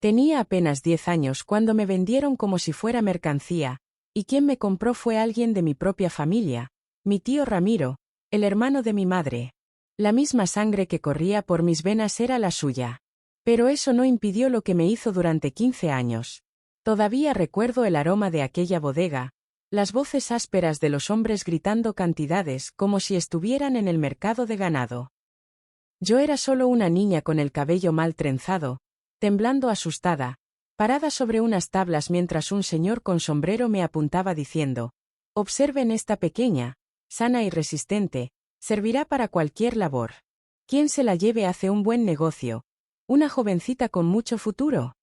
Tenía apenas 10 años cuando me vendieron como si fuera mercancía, y quien me compró fue alguien de mi propia familia, mi tío Ramiro, el hermano de mi madre. La misma sangre que corría por mis venas era la suya. Pero eso no impidió lo que me hizo durante 15 años. Todavía recuerdo el aroma de aquella bodega, las voces ásperas de los hombres gritando cantidades como si estuvieran en el mercado de ganado. Yo era solo una niña con el cabello mal trenzado, temblando asustada, parada sobre unas tablas mientras un señor con sombrero me apuntaba diciendo: «Observen esta pequeña, sana y resistente, servirá para cualquier labor. Quien se la lleve hace un buen negocio. Una jovencita con mucho futuro».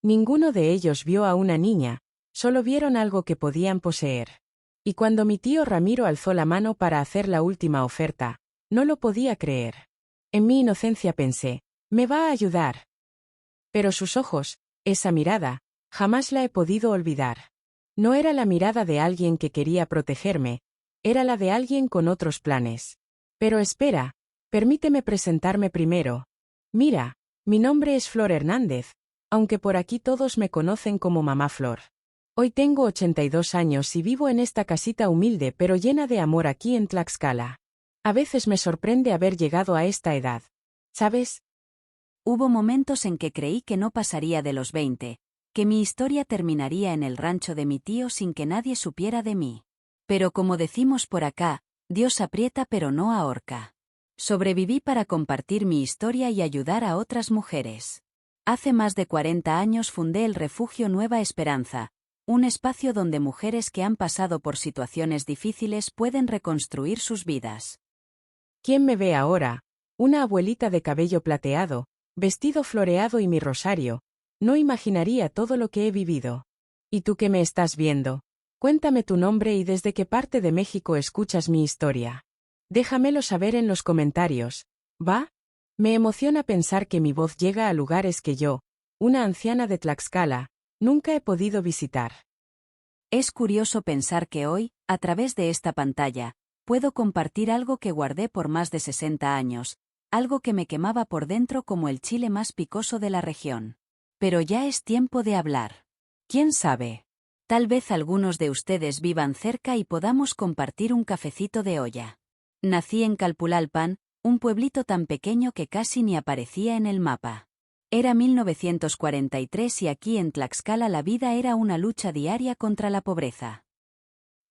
Ninguno de ellos vio a una niña, solo vieron algo que podían poseer. Y cuando mi tío Ramiro alzó la mano para hacer la última oferta, no lo podía creer. En mi inocencia pensé: «Me va a ayudar». Pero sus ojos, esa mirada, jamás la he podido olvidar. No era la mirada de alguien que quería protegerme, era la de alguien con otros planes. Pero espera, permíteme presentarme primero. Mira, mi nombre es Flor Hernández, aunque por aquí todos me conocen como Mamá Flor. Hoy tengo 82 años y vivo en esta casita humilde pero llena de amor aquí en Tlaxcala. A veces me sorprende haber llegado a esta edad. ¿Sabes? Hubo momentos en que creí que no pasaría de los 20, que mi historia terminaría en el rancho de mi tío sin que nadie supiera de mí. Pero como decimos por acá, Dios aprieta pero no ahorca. Sobreviví para compartir mi historia y ayudar a otras mujeres. Hace más de 40 años fundé el Refugio Nueva Esperanza, un espacio donde mujeres que han pasado por situaciones difíciles pueden reconstruir sus vidas. ¿Quién me ve ahora? Una abuelita de cabello plateado, vestido floreado y mi rosario. No imaginaría todo lo que he vivido. ¿Y tú que me estás viendo? Cuéntame tu nombre y desde qué parte de México escuchas mi historia. Déjamelo saber en los comentarios, ¿va? Me emociona pensar que mi voz llega a lugares que yo, una anciana de Tlaxcala, nunca he podido visitar. Es curioso pensar que hoy, a través de esta pantalla, puedo compartir algo que guardé por más de 60 años, algo que me quemaba por dentro como el chile más picoso de la región. Pero ya es tiempo de hablar. ¿Quién sabe? Tal vez algunos de ustedes vivan cerca y podamos compartir un cafecito de olla. Nací en Calpulalpan, un pueblito tan pequeño que casi ni aparecía en el mapa. Era 1943 y aquí en Tlaxcala la vida era una lucha diaria contra la pobreza.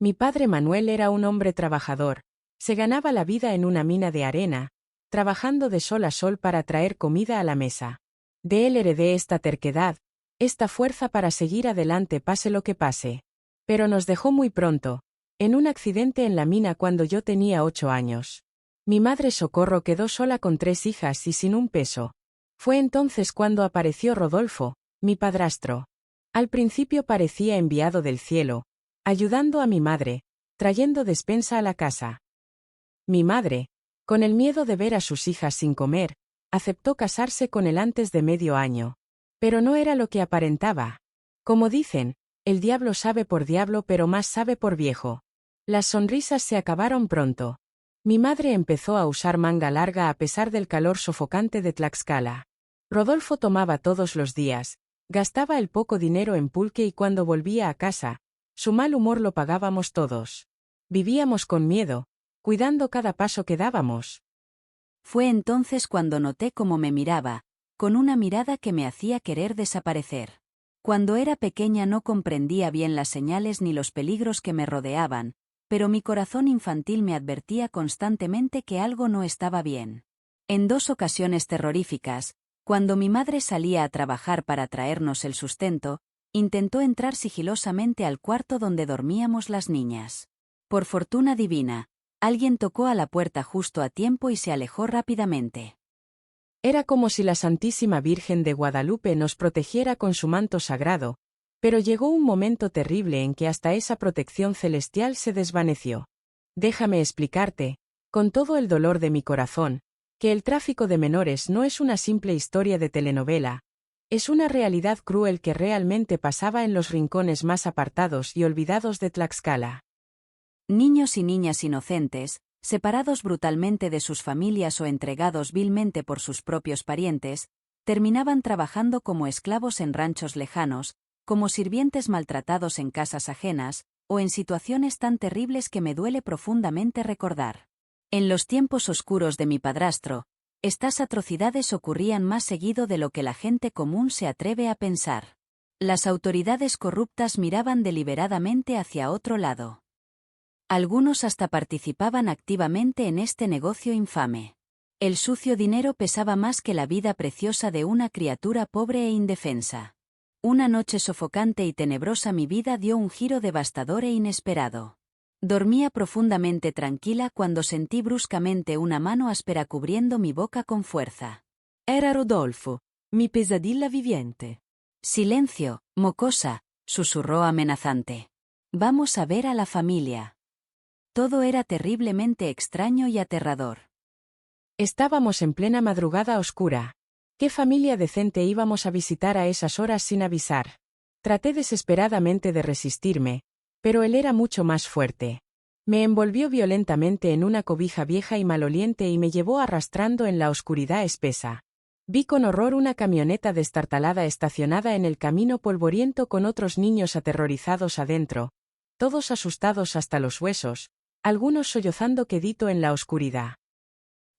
Mi padre Manuel era un hombre trabajador, se ganaba la vida en una mina de arena, trabajando de sol a sol para traer comida a la mesa. De él heredé esta terquedad, esta fuerza para seguir adelante pase lo que pase. Pero nos dejó muy pronto, en un accidente en la mina cuando yo tenía 8 años. Mi madre Socorro quedó sola con 3 hijas y sin un peso. Fue entonces cuando apareció Rodolfo, mi padrastro. Al principio parecía enviado del cielo, ayudando a mi madre, trayendo despensa a la casa. Mi madre, con el miedo de ver a sus hijas sin comer, aceptó casarse con él antes de medio año. Pero no era lo que aparentaba. Como dicen, el diablo sabe por diablo pero más sabe por viejo. Las sonrisas se acabaron pronto. Mi madre empezó a usar manga larga a pesar del calor sofocante de Tlaxcala. Rodolfo tomaba todos los días, gastaba el poco dinero en pulque y cuando volvía a casa, su mal humor lo pagábamos todos. Vivíamos con miedo, cuidando cada paso que dábamos. Fue entonces cuando noté cómo me miraba, con una mirada que me hacía querer desaparecer. Cuando era pequeña no comprendía bien las señales ni los peligros que me rodeaban, pero mi corazón infantil me advertía constantemente que algo no estaba bien. En 2 ocasiones terroríficas, cuando mi madre salía a trabajar para traernos el sustento, intentó entrar sigilosamente al cuarto donde dormíamos las niñas. Por fortuna divina, alguien tocó a la puerta justo a tiempo y se alejó rápidamente. Era como si la Santísima Virgen de Guadalupe nos protegiera con su manto sagrado, pero llegó un momento terrible en que hasta esa protección celestial se desvaneció. Déjame explicarte, con todo el dolor de mi corazón, que el tráfico de menores no es una simple historia de telenovela, es una realidad cruel que realmente pasaba en los rincones más apartados y olvidados de Tlaxcala. Niños y niñas inocentes, separados brutalmente de sus familias o entregados vilmente por sus propios parientes, Terminaban trabajando como esclavos en ranchos lejanos, como sirvientes maltratados en casas ajenas, o en situaciones tan terribles que me duele profundamente recordar. En los tiempos oscuros de mi padrastro, estas atrocidades ocurrían más seguido de lo que la gente común se atreve a pensar. Las autoridades corruptas miraban deliberadamente hacia otro lado. Algunos hasta participaban activamente en este negocio infame. El sucio dinero pesaba más que la vida preciosa de una criatura pobre e indefensa. Una noche sofocante y tenebrosa mi vida dio un giro devastador e inesperado. Dormía profundamente tranquila cuando sentí bruscamente una mano áspera cubriendo mi boca con fuerza. Era Rodolfo, mi pesadilla viviente. Silencio, mocosa, susurró amenazante. Vamos a ver a la familia. Todo era terriblemente extraño y aterrador. Estábamos en plena madrugada oscura. ¿Qué familia decente íbamos a visitar a esas horas sin avisar? Traté desesperadamente de resistirme, pero él era mucho más fuerte. Me envolvió violentamente en una cobija vieja y maloliente y me llevó arrastrando en la oscuridad espesa. Vi con horror una camioneta destartalada estacionada en el camino polvoriento con otros niños aterrorizados adentro, todos asustados hasta los huesos, algunos sollozando quedito en la oscuridad.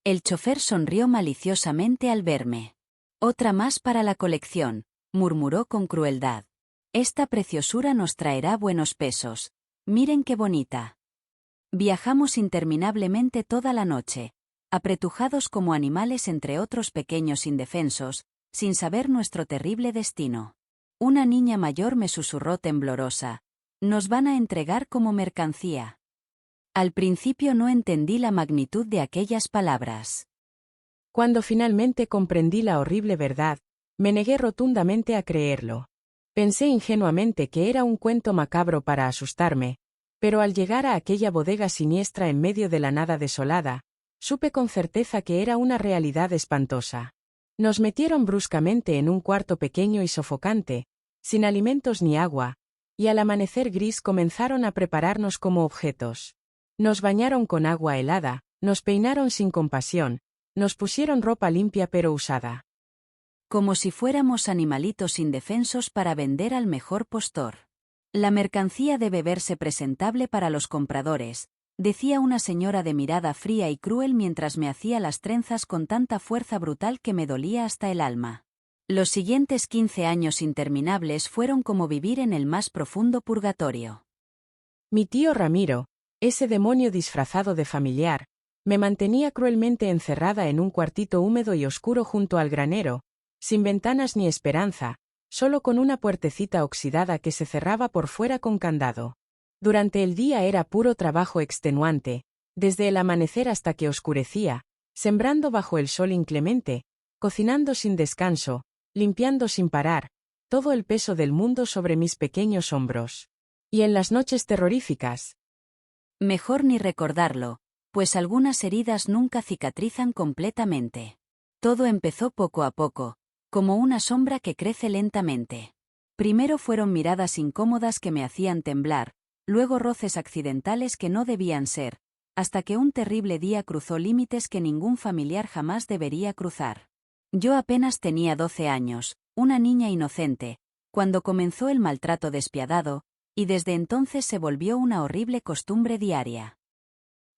El chofer sonrió maliciosamente al verme. Otra más para la colección, murmuró con crueldad. Esta preciosura nos traerá buenos pesos. Miren qué bonita. Viajamos interminablemente toda la noche, apretujados como animales entre otros pequeños indefensos, sin saber nuestro terrible destino. Una niña mayor me susurró temblorosa. Nos van a entregar como mercancía. Al principio no entendí la magnitud de aquellas palabras. Cuando finalmente comprendí la horrible verdad, me negué rotundamente a creerlo. Pensé ingenuamente que era un cuento macabro para asustarme, pero al llegar a aquella bodega siniestra en medio de la nada desolada, supe con certeza que era una realidad espantosa. Nos metieron bruscamente en un cuarto pequeño y sofocante, sin alimentos ni agua, y al amanecer gris comenzaron a prepararnos como objetos. Nos bañaron con agua helada, nos peinaron sin compasión, nos pusieron ropa limpia pero usada. Como si fuéramos animalitos indefensos para vender al mejor postor. La mercancía debe verse presentable para los compradores, decía una señora de mirada fría y cruel mientras me hacía las trenzas con tanta fuerza brutal que me dolía hasta el alma. Los siguientes 15 años interminables fueron como vivir en el más profundo purgatorio. Mi tío Ramiro, ese demonio disfrazado de familiar, me mantenía cruelmente encerrada en un cuartito húmedo y oscuro junto al granero, sin ventanas ni esperanza, solo con una puertecita oxidada que se cerraba por fuera con candado. Durante el día era puro trabajo extenuante, desde el amanecer hasta que oscurecía, sembrando bajo el sol inclemente, cocinando sin descanso, limpiando sin parar, todo el peso del mundo sobre mis pequeños hombros. Y en las noches terroríficas. Mejor ni recordarlo, pues algunas heridas nunca cicatrizan completamente. Todo empezó poco a poco, como una sombra que crece lentamente. Primero fueron miradas incómodas que me hacían temblar, luego roces accidentales que no debían ser, hasta que un terrible día cruzó límites que ningún familiar jamás debería cruzar. Yo apenas tenía 12 años, una niña inocente, cuando comenzó el maltrato despiadado, y desde entonces se volvió una horrible costumbre diaria.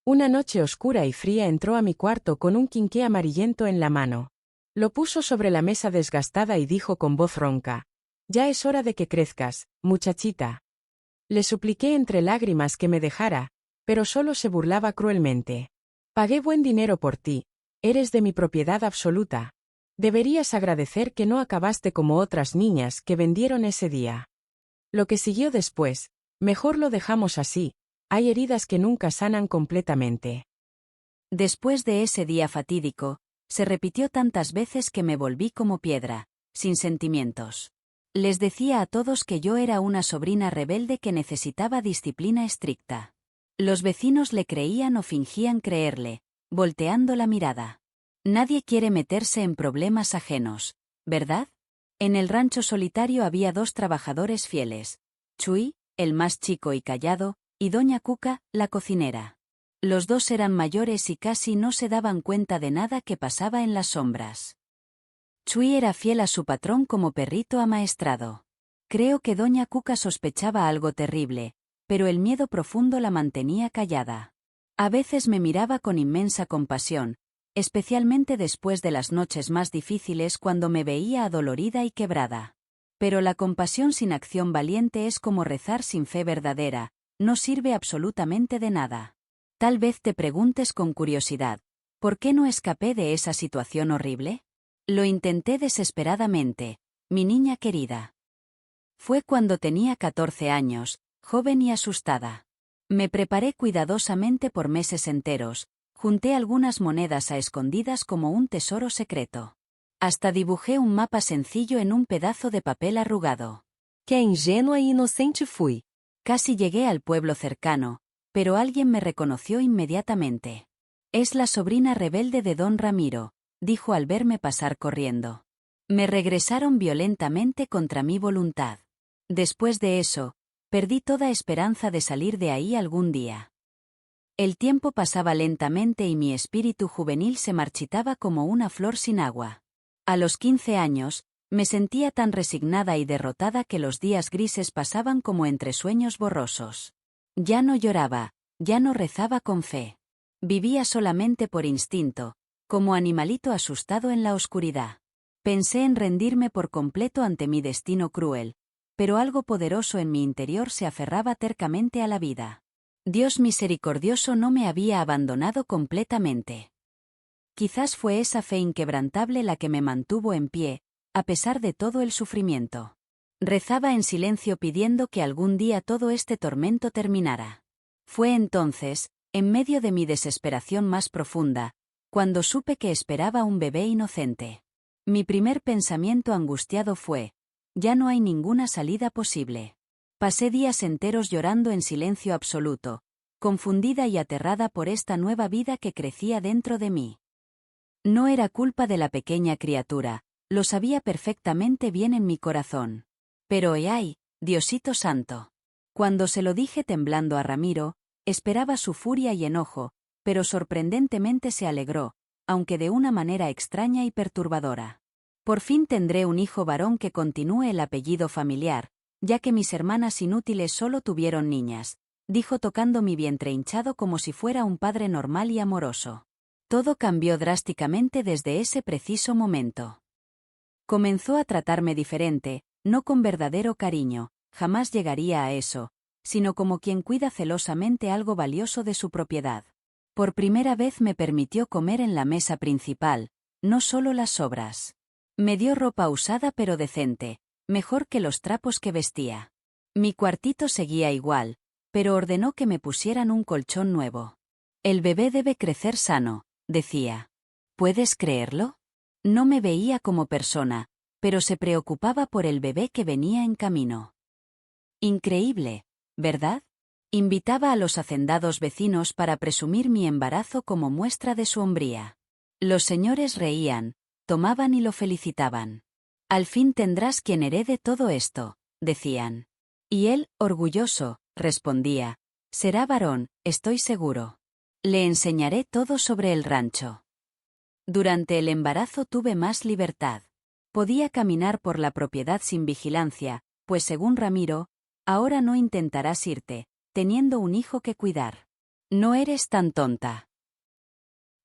Una noche oscura y fría entró a mi cuarto con un quinqué amarillento en la mano. Lo puso sobre la mesa desgastada y dijo con voz ronca: «Ya es hora de que crezcas, muchachita». Le supliqué entre lágrimas que me dejara, pero solo se burlaba cruelmente. «Pagué buen dinero por ti, eres de mi propiedad absoluta. Deberías agradecer que no acabaste como otras niñas que vendieron ese día». Lo que siguió después, mejor lo dejamos así, hay heridas que nunca sanan completamente. Después de ese día fatídico, se repitió tantas veces que me volví como piedra, sin sentimientos. Les decía a todos que yo era una sobrina rebelde que necesitaba disciplina estricta. Los vecinos le creían o fingían creerle, volteando la mirada. Nadie quiere meterse en problemas ajenos, ¿verdad? En el rancho solitario había 2 trabajadores fieles, Chuy, el más chico y callado, y Doña Cuca, la cocinera. Los 2 eran mayores y casi no se daban cuenta de nada que pasaba en las sombras. Chui era fiel a su patrón como perrito amaestrado. Creo que doña Cuca sospechaba algo terrible, pero el miedo profundo la mantenía callada. A veces me miraba con inmensa compasión, especialmente después de las noches más difíciles cuando me veía adolorida y quebrada. Pero la compasión sin acción valiente es como rezar sin fe verdadera, no sirve absolutamente de nada. Tal vez te preguntes con curiosidad, ¿por qué no escapé de esa situación horrible? Lo intenté desesperadamente, mi niña querida. Fue cuando tenía 14 años, joven y asustada. Me preparé cuidadosamente por meses enteros, junté algunas monedas a escondidas como un tesoro secreto. Hasta dibujé un mapa sencillo en un pedazo de papel arrugado. Qué ingenua e inocente fui. Casi llegué al pueblo cercano, pero alguien me reconoció inmediatamente. Es la sobrina rebelde de don Ramiro, dijo al verme pasar corriendo. Me regresaron violentamente contra mi voluntad. Después de eso, perdí toda esperanza de salir de ahí algún día. El tiempo pasaba lentamente y mi espíritu juvenil se marchitaba como una flor sin agua. A los 15 años, me sentía tan resignada y derrotada que los días grises pasaban como entre sueños borrosos. Ya no lloraba, ya no rezaba con fe. Vivía solamente por instinto, como animalito asustado en la oscuridad. Pensé en rendirme por completo ante mi destino cruel, pero algo poderoso en mi interior se aferraba tercamente a la vida. Dios misericordioso no me había abandonado completamente. Quizás fue esa fe inquebrantable la que me mantuvo en pie, a pesar de todo el sufrimiento. Rezaba en silencio pidiendo que algún día todo este tormento terminara. Fue entonces, en medio de mi desesperación más profunda, cuando supe que esperaba un bebé inocente. Mi primer pensamiento angustiado fue: ya no hay ninguna salida posible. Pasé días enteros llorando en silencio absoluto, confundida y aterrada por esta nueva vida que crecía dentro de mí. No era culpa de la pequeña criatura, lo sabía perfectamente bien en mi corazón. Pero ¡ay, Diosito santo! Cuando se lo dije temblando a Ramiro, esperaba su furia y enojo, pero sorprendentemente se alegró, aunque de una manera extraña y perturbadora. Por fin tendré un hijo varón que continúe el apellido familiar, ya que mis hermanas inútiles solo tuvieron niñas, dijo tocando mi vientre hinchado como si fuera un padre normal y amoroso. Todo cambió drásticamente desde ese preciso momento. Comenzó a tratarme diferente, no con verdadero cariño, jamás llegaría a eso, sino como quien cuida celosamente algo valioso de su propiedad. Por primera vez me permitió comer en la mesa principal, no solo las sobras. Me dio ropa usada pero decente, mejor que los trapos que vestía. Mi cuartito seguía igual, pero ordenó que me pusieran un colchón nuevo. El bebé debe crecer sano, decía. ¿Puedes creerlo? No me veía como persona, pero se preocupaba por el bebé que venía en camino. Increíble, ¿verdad? Invitaba a los hacendados vecinos para presumir mi embarazo como muestra de su hombría. Los señores reían, tomaban y lo felicitaban. Al fin tendrás quien herede todo esto, decían. Y él, orgulloso, respondía: será varón, estoy seguro. Le enseñaré todo sobre el rancho. Durante el embarazo tuve más libertad. Podía caminar por la propiedad sin vigilancia, pues según Ramiro, ahora no intentarás irte, teniendo un hijo que cuidar. No eres tan tonta.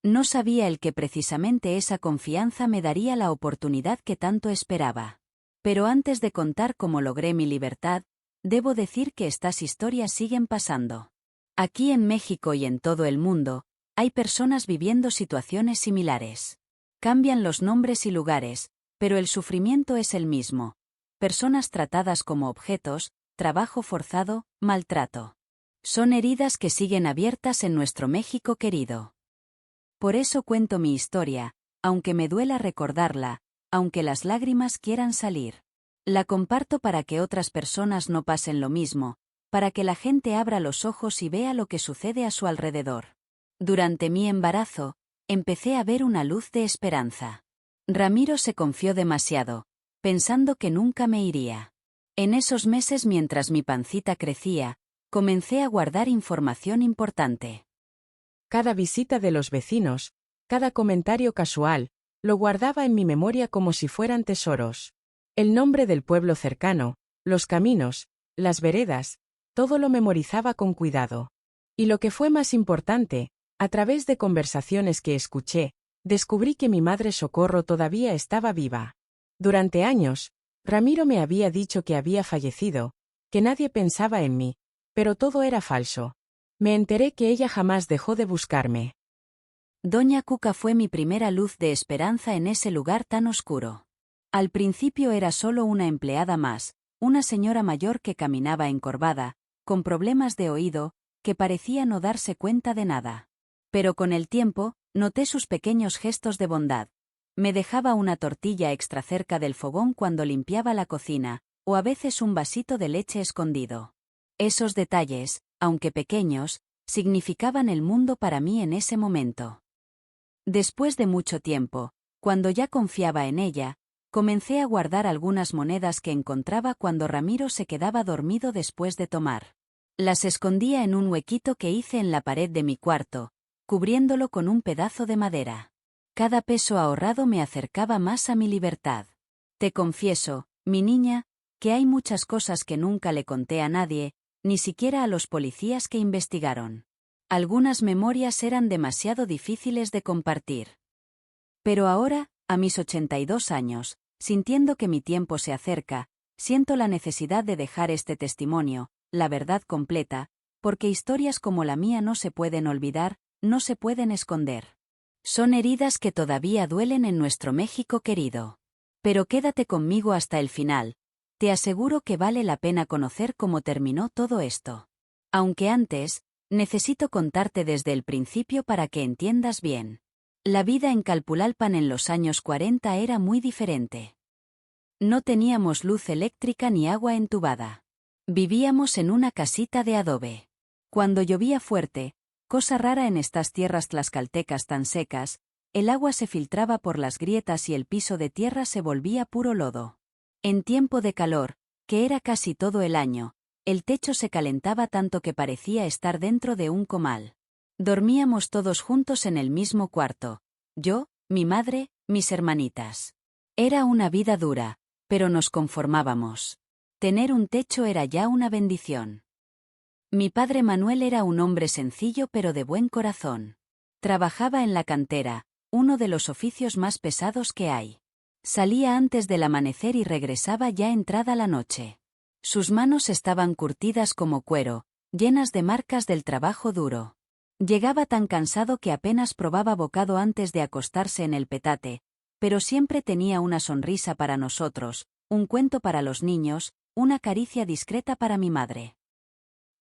No sabía él que precisamente esa confianza me daría la oportunidad que tanto esperaba. Pero antes de contar cómo logré mi libertad, debo decir que estas historias siguen pasando. Aquí en México y en todo el mundo, hay personas viviendo situaciones similares. Cambian los nombres y lugares, pero el sufrimiento es el mismo. Personas tratadas como objetos, trabajo forzado, maltrato. Son heridas que siguen abiertas en nuestro México querido. Por eso cuento mi historia, aunque me duela recordarla, aunque las lágrimas quieran salir. La comparto para que otras personas no pasen lo mismo, para que la gente abra los ojos y vea lo que sucede a su alrededor. Durante mi embarazo, empecé a ver una luz de esperanza. Ramiro se confió demasiado, pensando que nunca me iría. En esos meses mientras mi pancita crecía, comencé a guardar información importante. Cada visita de los vecinos, cada comentario casual, Lo guardaba en mi memoria como si fueran tesoros. El nombre del pueblo cercano, los caminos, las veredas, todo lo memorizaba con cuidado. Y lo que fue más importante, a través de conversaciones que escuché, descubrí que mi madre Socorro todavía estaba viva. Durante años, Ramiro me había dicho que había fallecido, que nadie pensaba en mí, pero todo era falso. Me enteré que ella jamás dejó de buscarme. Doña Cuca fue mi primera luz de esperanza en ese lugar tan oscuro. Al principio era solo una empleada más, una señora mayor que caminaba encorvada, con problemas de oído, que parecía no darse cuenta de nada. Pero con el tiempo, noté sus pequeños gestos de bondad. Me dejaba una tortilla extra cerca del fogón cuando limpiaba la cocina, o a veces un vasito de leche escondido. Esos detalles, aunque pequeños, significaban el mundo para mí en ese momento. Después de mucho tiempo, cuando ya confiaba en ella, comencé a guardar algunas monedas que encontraba cuando Ramiro se quedaba dormido después de tomar. Las escondía en un huequito que hice en la pared de mi cuarto, cubriéndolo con un pedazo de madera. Cada peso ahorrado me acercaba más a mi libertad. Te confieso, mi niña, que hay muchas cosas que nunca le conté a nadie, ni siquiera a los policías que investigaron. Algunas memorias eran demasiado difíciles de compartir. Pero ahora, a mis 82 años, sintiendo que mi tiempo se acerca, siento la necesidad de dejar este testimonio, la verdad completa, porque historias como la mía no se pueden olvidar, no se pueden esconder. Son heridas que todavía duelen en nuestro México querido. Pero quédate conmigo hasta el final. Te aseguro que vale la pena conocer cómo terminó todo esto. Aunque antes, necesito contarte desde el principio para que entiendas bien. La vida en Calpulalpan en los años 40 era muy diferente. No teníamos luz eléctrica ni agua entubada. Vivíamos en una casita de adobe. Cuando llovía fuerte, cosa rara en estas tierras tlaxcaltecas tan secas, el agua se filtraba por las grietas y el piso de tierra se volvía puro lodo. En tiempo de calor, que era casi todo el año, el techo se calentaba tanto que parecía estar dentro de un comal. Dormíamos todos juntos en el mismo cuarto. Yo, mi madre, mis hermanitas. Era una vida dura, pero nos conformábamos. Tener un techo era ya una bendición. Mi padre Manuel era un hombre sencillo pero de buen corazón. Trabajaba en la cantera, uno de los oficios más pesados que hay. Salía antes del amanecer y regresaba ya entrada la noche. Sus manos estaban curtidas como cuero, llenas de marcas del trabajo duro. Llegaba tan cansado que apenas probaba bocado antes de acostarse en el petate, pero siempre tenía una sonrisa para nosotros, un cuento para los niños, una caricia discreta para mi madre.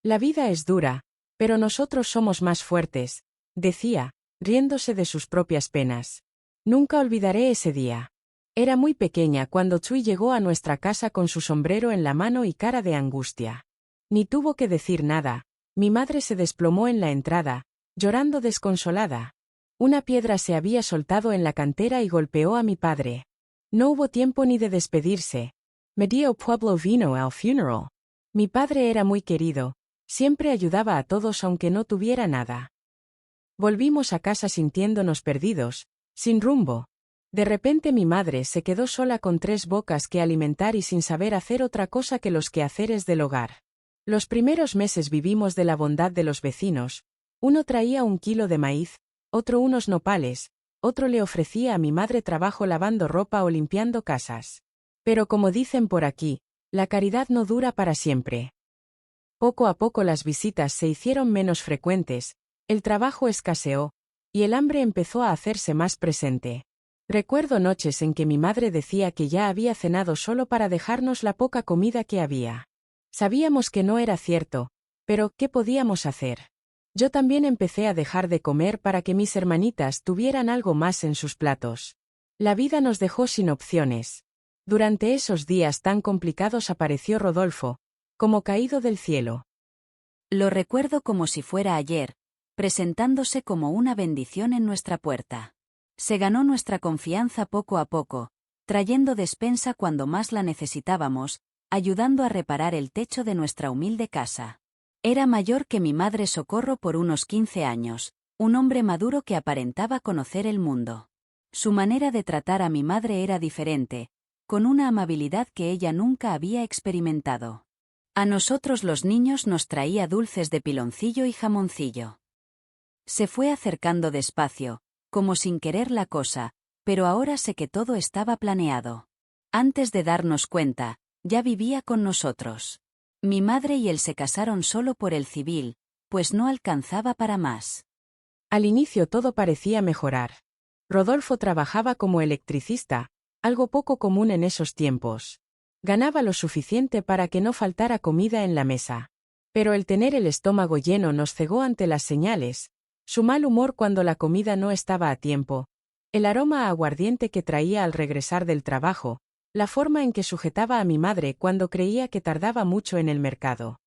La vida es dura, pero nosotros somos más fuertes, decía, riéndose de sus propias penas. Nunca olvidaré ese día. Era muy pequeña cuando Chuy llegó a nuestra casa con su sombrero en la mano y cara de angustia. Ni tuvo que decir nada, mi madre se desplomó en la entrada, llorando desconsolada. Una piedra se había soltado en la cantera y golpeó a mi padre. No hubo tiempo ni de despedirse. Medio pueblo vino al funeral. Mi padre era muy querido, siempre ayudaba a todos aunque no tuviera nada. Volvimos a casa sintiéndonos perdidos, sin rumbo. De repente mi madre se quedó sola con 3 bocas que alimentar y sin saber hacer otra cosa que los quehaceres del hogar. Los primeros meses vivimos de la bondad de los vecinos. Uno traía 1 kilo de maíz, otro unos nopales, otro le ofrecía a mi madre trabajo lavando ropa o limpiando casas. Pero como dicen por aquí, la caridad no dura para siempre. Poco a poco las visitas se hicieron menos frecuentes, el trabajo escaseó, y el hambre empezó a hacerse más presente. Recuerdo noches en que mi madre decía que ya había cenado solo para dejarnos la poca comida que había. Sabíamos que no era cierto, pero ¿qué podíamos hacer? Yo también empecé a dejar de comer para que mis hermanitas tuvieran algo más en sus platos. La vida nos dejó sin opciones. Durante esos días tan complicados apareció Rodolfo, como caído del cielo. Lo recuerdo como si fuera ayer, presentándose como una bendición en nuestra puerta. Se ganó nuestra confianza poco a poco, trayendo despensa cuando más la necesitábamos, ayudando a reparar el techo de nuestra humilde casa. Era mayor que mi madre Socorro por unos 15 años, un hombre maduro que aparentaba conocer el mundo. Su manera de tratar a mi madre era diferente, con una amabilidad que ella nunca había experimentado. A nosotros los niños nos traía dulces de piloncillo y jamoncillo. Se fue acercando despacio, como sin querer la cosa, pero ahora sé que todo estaba planeado. Antes de darnos cuenta, ya vivía con nosotros. Mi madre y él se casaron solo por el civil, pues no alcanzaba para más. Al inicio todo parecía mejorar. Rodolfo trabajaba como electricista, algo poco común en esos tiempos. Ganaba lo suficiente para que no faltara comida en la mesa. Pero el tener el estómago lleno nos cegó ante las señales, su mal humor cuando la comida no estaba a tiempo, el aroma a aguardiente que traía al regresar del trabajo, la forma en que sujetaba a mi madre cuando creía que tardaba mucho en el mercado.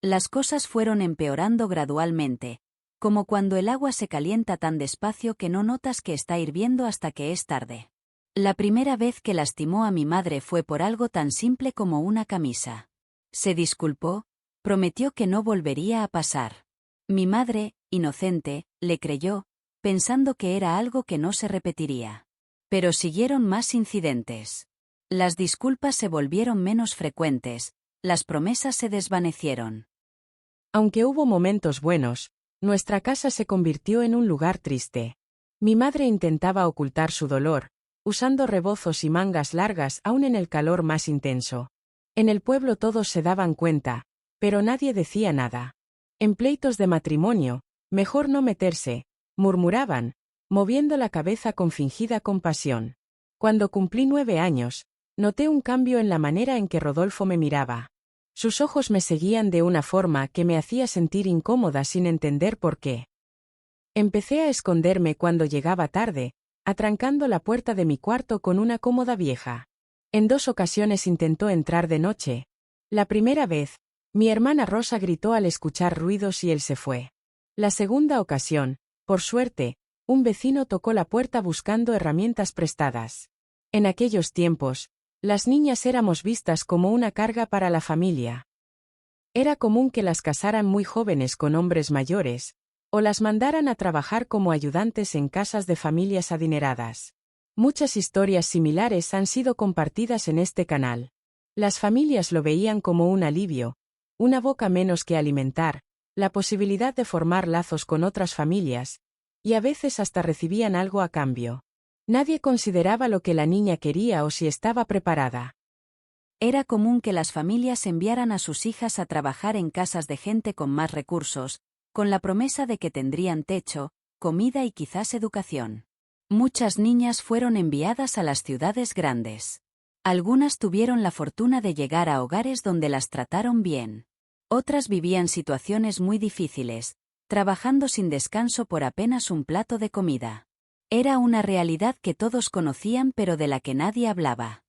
Las cosas fueron empeorando gradualmente, como cuando el agua se calienta tan despacio que no notas que está hirviendo hasta que es tarde. La primera vez que lastimó a mi madre fue por algo tan simple como una camisa. Se disculpó, prometió que no volvería a pasar. Mi madre, inocente, le creyó, pensando que era algo que no se repetiría. Pero siguieron más incidentes. Las disculpas se volvieron menos frecuentes, las promesas se desvanecieron. Aunque hubo momentos buenos, nuestra casa se convirtió en un lugar triste. Mi madre intentaba ocultar su dolor, usando rebozos y mangas largas aún en el calor más intenso. En el pueblo todos se daban cuenta, pero nadie decía nada. En pleitos de matrimonio, mejor no meterse, murmuraban, moviendo la cabeza con fingida compasión. Cuando cumplí 9 años, noté un cambio en la manera en que Rodolfo me miraba. Sus ojos me seguían de una forma que me hacía sentir incómoda sin entender por qué. Empecé a esconderme cuando llegaba tarde, atrancando la puerta de mi cuarto con una cómoda vieja. En 2 ocasiones intentó entrar de noche. La primera vez, mi hermana Rosa gritó al escuchar ruidos y él se fue. La segunda ocasión, por suerte, un vecino tocó la puerta buscando herramientas prestadas. En aquellos tiempos, las niñas éramos vistas como una carga para la familia. Era común que las casaran muy jóvenes con hombres mayores, o las mandaran a trabajar como ayudantes en casas de familias adineradas. Muchas historias similares han sido compartidas en este canal. Las familias lo veían como un alivio, una boca menos que alimentar, la posibilidad de formar lazos con otras familias, y a veces hasta recibían algo a cambio. Nadie consideraba lo que la niña quería o si estaba preparada. Era común que las familias enviaran a sus hijas a trabajar en casas de gente con más recursos, con la promesa de que tendrían techo, comida y quizás educación. Muchas niñas fueron enviadas a las ciudades grandes. Algunas tuvieron la fortuna de llegar a hogares donde las trataron bien. Otras vivían situaciones muy difíciles, trabajando sin descanso por apenas un plato de comida. Era una realidad que todos conocían pero de la que nadie hablaba.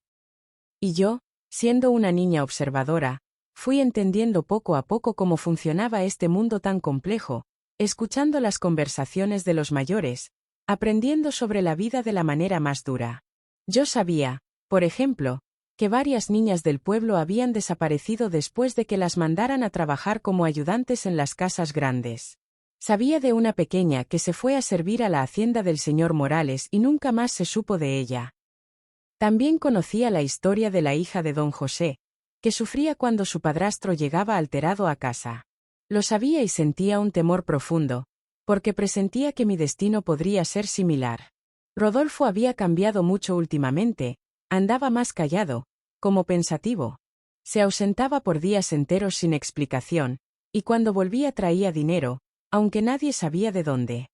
Y yo, siendo una niña observadora, fui entendiendo poco a poco cómo funcionaba este mundo tan complejo, escuchando las conversaciones de los mayores, aprendiendo sobre la vida de la manera más dura. Yo sabía, por ejemplo, que varias niñas del pueblo habían desaparecido después de que las mandaran a trabajar como ayudantes en las casas grandes. Sabía de una pequeña que se fue a servir a la hacienda del señor Morales y nunca más se supo de ella. También conocía la historia de la hija de don José, que sufría cuando su padrastro llegaba alterado a casa. Lo sabía y sentía un temor profundo, porque presentía que mi destino podría ser similar. Rodolfo había cambiado mucho últimamente, andaba más callado, como pensativo. Se ausentaba por días enteros sin explicación, y cuando volvía traía dinero, aunque nadie sabía de dónde.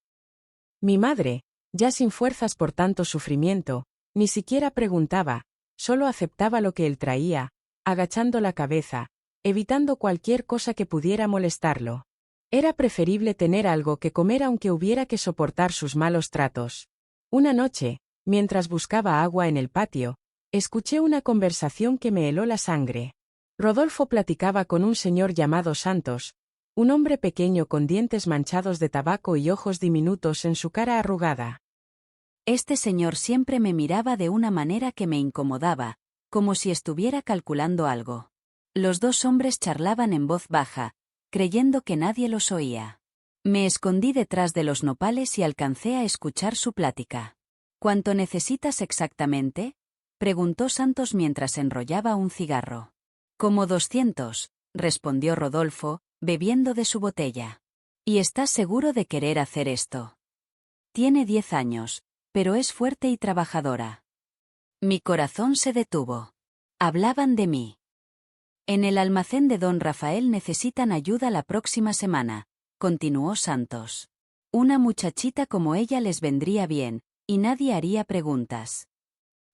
Mi madre, ya sin fuerzas por tanto sufrimiento, ni siquiera preguntaba, solo aceptaba lo que él traía, agachando la cabeza, evitando cualquier cosa que pudiera molestarlo. Era preferible tener algo que comer aunque hubiera que soportar sus malos tratos. Una noche, mientras buscaba agua en el patio, escuché una conversación que me heló la sangre. Rodolfo platicaba con un señor llamado Santos, un hombre pequeño con dientes manchados de tabaco y ojos diminutos en su cara arrugada. Este señor siempre me miraba de una manera que me incomodaba, como si estuviera calculando algo. Los 2 hombres charlaban en voz baja, creyendo que nadie los oía. Me escondí detrás de los nopales y alcancé a escuchar su plática. ¿Cuánto necesitas exactamente? Preguntó Santos mientras enrollaba un cigarro. Como 200, respondió Rodolfo, bebiendo de su botella. ¿Y estás seguro de querer hacer esto? Tiene 10 años, pero es fuerte y trabajadora. Mi corazón se detuvo. Hablaban de mí. En el almacén de don Rafael necesitan ayuda la próxima semana, continuó Santos. Una muchachita como ella les vendría bien, y nadie haría preguntas.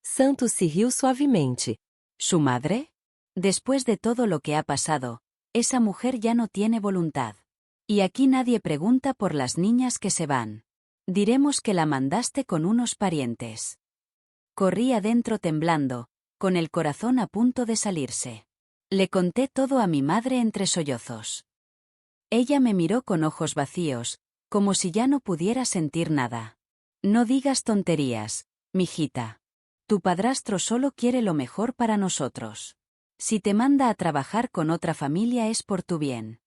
Santos se riu suavemente. ¿Su madre? Después de todo lo que ha pasado, esa mujer ya no tiene voluntad. Y aquí nadie pregunta por las niñas que se van. Diremos que la mandaste con unos parientes. Corrí adentro temblando, con el corazón a punto de salirse. Le conté todo a mi madre entre sollozos. Ella me miró con ojos vacíos, como si ya no pudiera sentir nada. No digas tonterías, mijita. Tu padrastro solo quiere lo mejor para nosotros. Si te manda a trabajar con otra familia es por tu bien.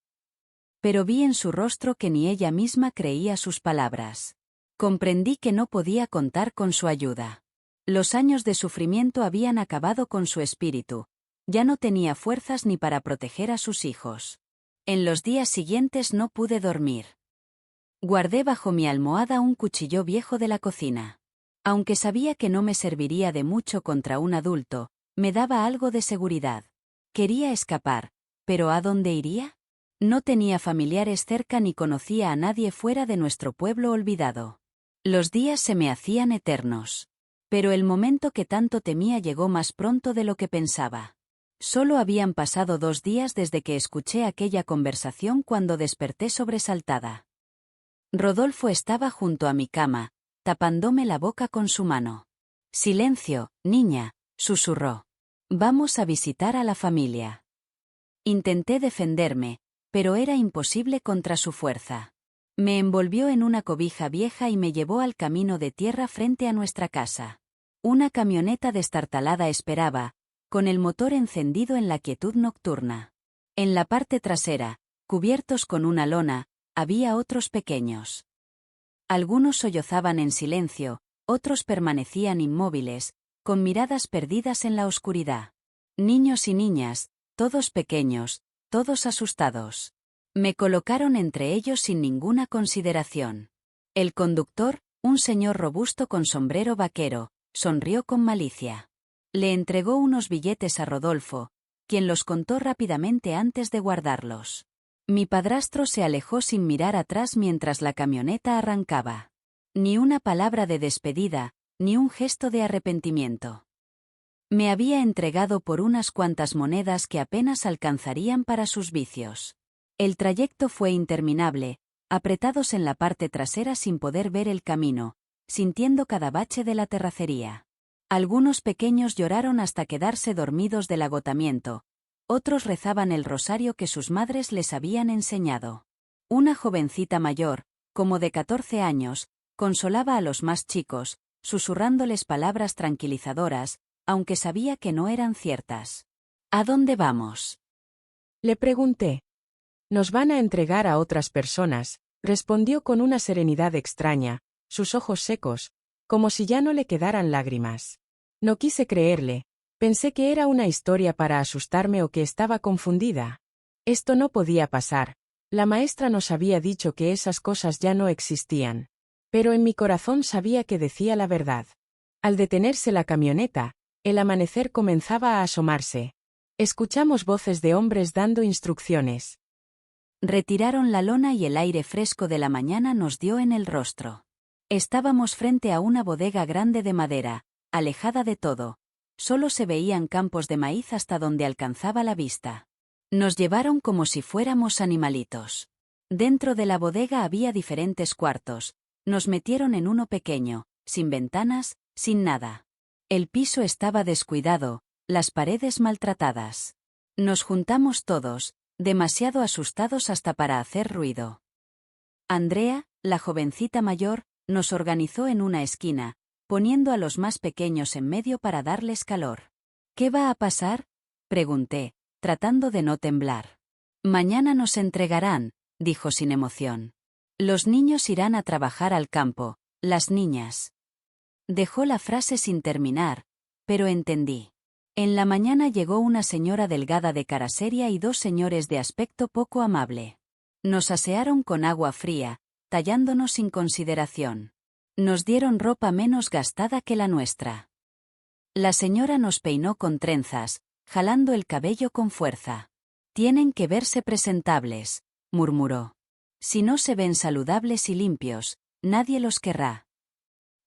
Pero vi en su rostro que ni ella misma creía sus palabras. Comprendí que no podía contar con su ayuda. Los años de sufrimiento habían acabado con su espíritu. Ya no tenía fuerzas ni para proteger a sus hijos. En los días siguientes no pude dormir. Guardé bajo mi almohada un cuchillo viejo de la cocina. Aunque sabía que no me serviría de mucho contra un adulto, me daba algo de seguridad. Quería escapar, pero ¿a dónde iría? No tenía familiares cerca ni conocía a nadie fuera de nuestro pueblo olvidado. Los días se me hacían eternos. Pero el momento que tanto temía llegó más pronto de lo que pensaba. Solo habían pasado 2 días desde que escuché aquella conversación cuando desperté sobresaltada. Rodolfo estaba junto a mi cama, tapándome la boca con su mano. «Silencio, niña», susurró. «Vamos a visitar a la familia». Intenté defenderme, pero era imposible contra su fuerza. Me envolvió en una cobija vieja y me llevó al camino de tierra frente a nuestra casa. Una camioneta destartalada esperaba, con el motor encendido en la quietud nocturna. En la parte trasera, cubiertos con una lona, había otros pequeños. Algunos sollozaban en silencio, otros permanecían inmóviles, con miradas perdidas en la oscuridad. Niños y niñas, todos pequeños, todos asustados. Me colocaron entre ellos sin ninguna consideración. El conductor, un señor robusto con sombrero vaquero, sonrió con malicia. Le entregó unos billetes a Rodolfo, quien los contó rápidamente antes de guardarlos. Mi padrastro se alejó sin mirar atrás mientras la camioneta arrancaba. Ni una palabra de despedida, ni un gesto de arrepentimiento. Me había entregado por unas cuantas monedas que apenas alcanzarían para sus vicios. El trayecto fue interminable, apretados en la parte trasera sin poder ver el camino, sintiendo cada bache de la terracería. Algunos pequeños lloraron hasta quedarse dormidos del agotamiento. Otros rezaban el rosario que sus madres les habían enseñado. Una jovencita mayor, como de 14 años, consolaba a los más chicos, susurrándoles palabras tranquilizadoras, aunque sabía que no eran ciertas. ¿A dónde vamos?, le pregunté. Nos van a entregar a otras personas, respondió con una serenidad extraña, sus ojos secos, como si ya no le quedaran lágrimas. No quise creerle. Pensé que era una historia para asustarme o que estaba confundida. Esto no podía pasar. La maestra nos había dicho que esas cosas ya no existían. Pero en mi corazón sabía que decía la verdad. Al detenerse la camioneta, el amanecer comenzaba a asomarse. Escuchamos voces de hombres dando instrucciones. Retiraron la lona y el aire fresco de la mañana nos dio en el rostro. Estábamos frente a una bodega grande de madera, alejada de todo. Solo se veían campos de maíz hasta donde alcanzaba la vista. Nos llevaron como si fuéramos animalitos. Dentro de la bodega había diferentes cuartos. Nos metieron en uno pequeño, sin ventanas, sin nada. El piso estaba descuidado, las paredes maltratadas. Nos juntamos todos, demasiado asustados hasta para hacer ruido. Andrea, la jovencita mayor, nos organizó en una esquina, poniendo a los más pequeños en medio para darles calor. ¿Qué va a pasar?, pregunté, tratando de no temblar. Mañana nos entregarán, dijo sin emoción. Los niños irán a trabajar al campo, las niñas Dejó la frase sin terminar, pero entendí. En la mañana llegó una señora delgada de cara seria y dos señores de aspecto poco amable. Nos asearon con agua fría, tallándonos sin consideración. Nos dieron ropa menos gastada que la nuestra. La señora nos peinó con trenzas, jalando el cabello con fuerza. Tienen que verse presentables, murmuró. Si no se ven saludables y limpios, nadie los querrá.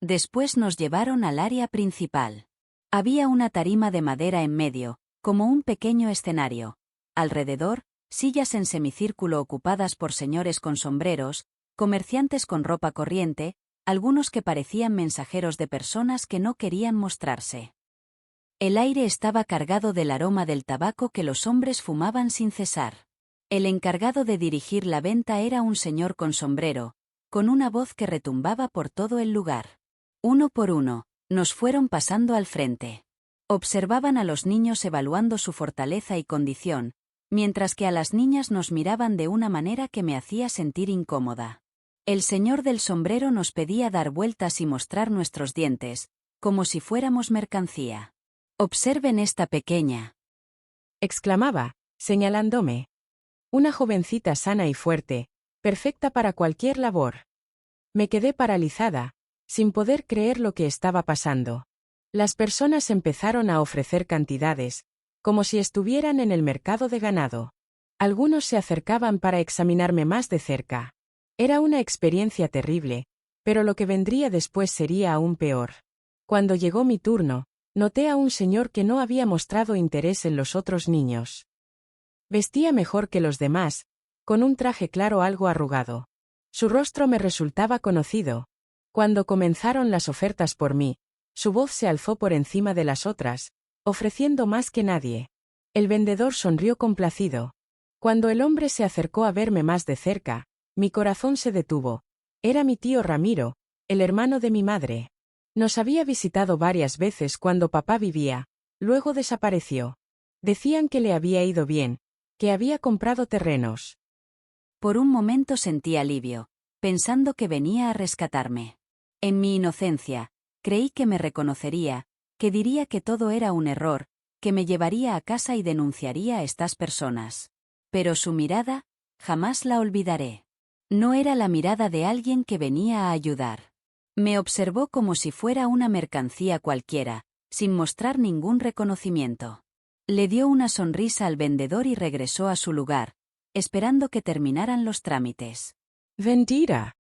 Después nos llevaron al área principal. Había una tarima de madera en medio, como un pequeño escenario. Alrededor, sillas en semicírculo ocupadas por señores con sombreros, comerciantes con ropa corriente, algunos que parecían mensajeros de personas que no querían mostrarse. El aire estaba cargado del aroma del tabaco que los hombres fumaban sin cesar. El encargado de dirigir la venta era un señor con sombrero, con una voz que retumbaba por todo el lugar. Uno por uno, nos fueron pasando al frente. Observaban a los niños evaluando su fortaleza y condición, mientras que a las niñas nos miraban de una manera que me hacía sentir incómoda. El señor del sombrero nos pedía dar vueltas y mostrar nuestros dientes, como si fuéramos mercancía. «Observen esta pequeña», exclamaba, señalándome. Una jovencita sana y fuerte, perfecta para cualquier labor. Me quedé paralizada, sin poder creer lo que estaba pasando. Las personas empezaron a ofrecer cantidades, como si estuvieran en el mercado de ganado. Algunos se acercaban para examinarme más de cerca. Era una experiencia terrible, pero lo que vendría después sería aún peor. Cuando llegó mi turno, noté a un señor que no había mostrado interés en los otros niños. Vestía mejor que los demás, con un traje claro algo arrugado. Su rostro me resultaba conocido. Cuando comenzaron las ofertas por mí, su voz se alzó por encima de las otras, ofreciendo más que nadie. El vendedor sonrió complacido. Cuando el hombre se acercó a verme más de cerca, mi corazón se detuvo. Era mi tío Ramiro, el hermano de mi madre. Nos había visitado varias veces cuando papá vivía, luego desapareció. Decían que le había ido bien, que había comprado terrenos. Por un momento sentí alivio, pensando que venía a rescatarme. En mi inocencia, creí que me reconocería, que diría que todo era un error, que me llevaría a casa y denunciaría a estas personas. Pero su mirada, jamás la olvidaré. No era la mirada de alguien que venía a ayudar. Me observó como si fuera una mercancía cualquiera, sin mostrar ningún reconocimiento. Le dio una sonrisa al vendedor y regresó a su lugar, esperando que terminaran los trámites. «¡Mentira!»,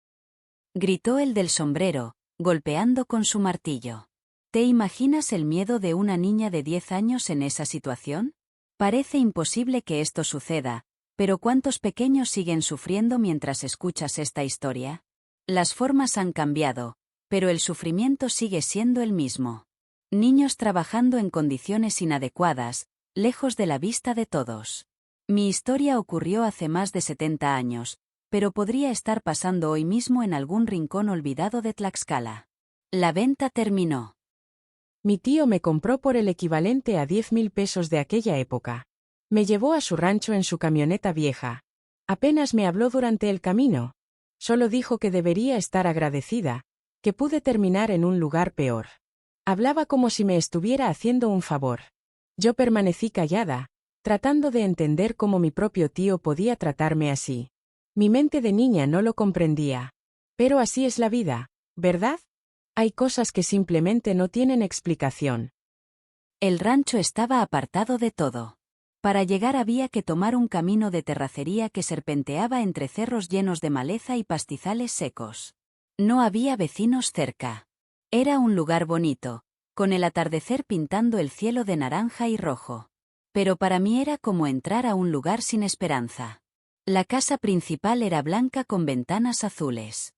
gritó el del sombrero, golpeando con su martillo. ¿Te imaginas el miedo de una niña de 10 años en esa situación? Parece imposible que esto suceda, pero ¿cuántos pequeños siguen sufriendo mientras escuchas esta historia? Las formas han cambiado, pero el sufrimiento sigue siendo el mismo. Niños trabajando en condiciones inadecuadas, lejos de la vista de todos. Mi historia ocurrió hace más de 70 años, pero podría estar pasando hoy mismo en algún rincón olvidado de Tlaxcala. La venta terminó. Mi tío me compró por el equivalente a 10.000 pesos de aquella época. Me llevó a su rancho en su camioneta vieja. Apenas me habló durante el camino. Solo dijo que debería estar agradecida, que pude terminar en un lugar peor. Hablaba como si me estuviera haciendo un favor. Yo permanecí callada, tratando de entender cómo mi propio tío podía tratarme así. Mi mente de niña no lo comprendía. Pero así es la vida, ¿verdad? Hay cosas que simplemente no tienen explicación. El rancho estaba apartado de todo. Para llegar había que tomar un camino de terracería que serpenteaba entre cerros llenos de maleza y pastizales secos. No había vecinos cerca. Era un lugar bonito, con el atardecer pintando el cielo de naranja y rojo. Pero para mí era como entrar a un lugar sin esperanza. La casa principal era blanca con ventanas azules.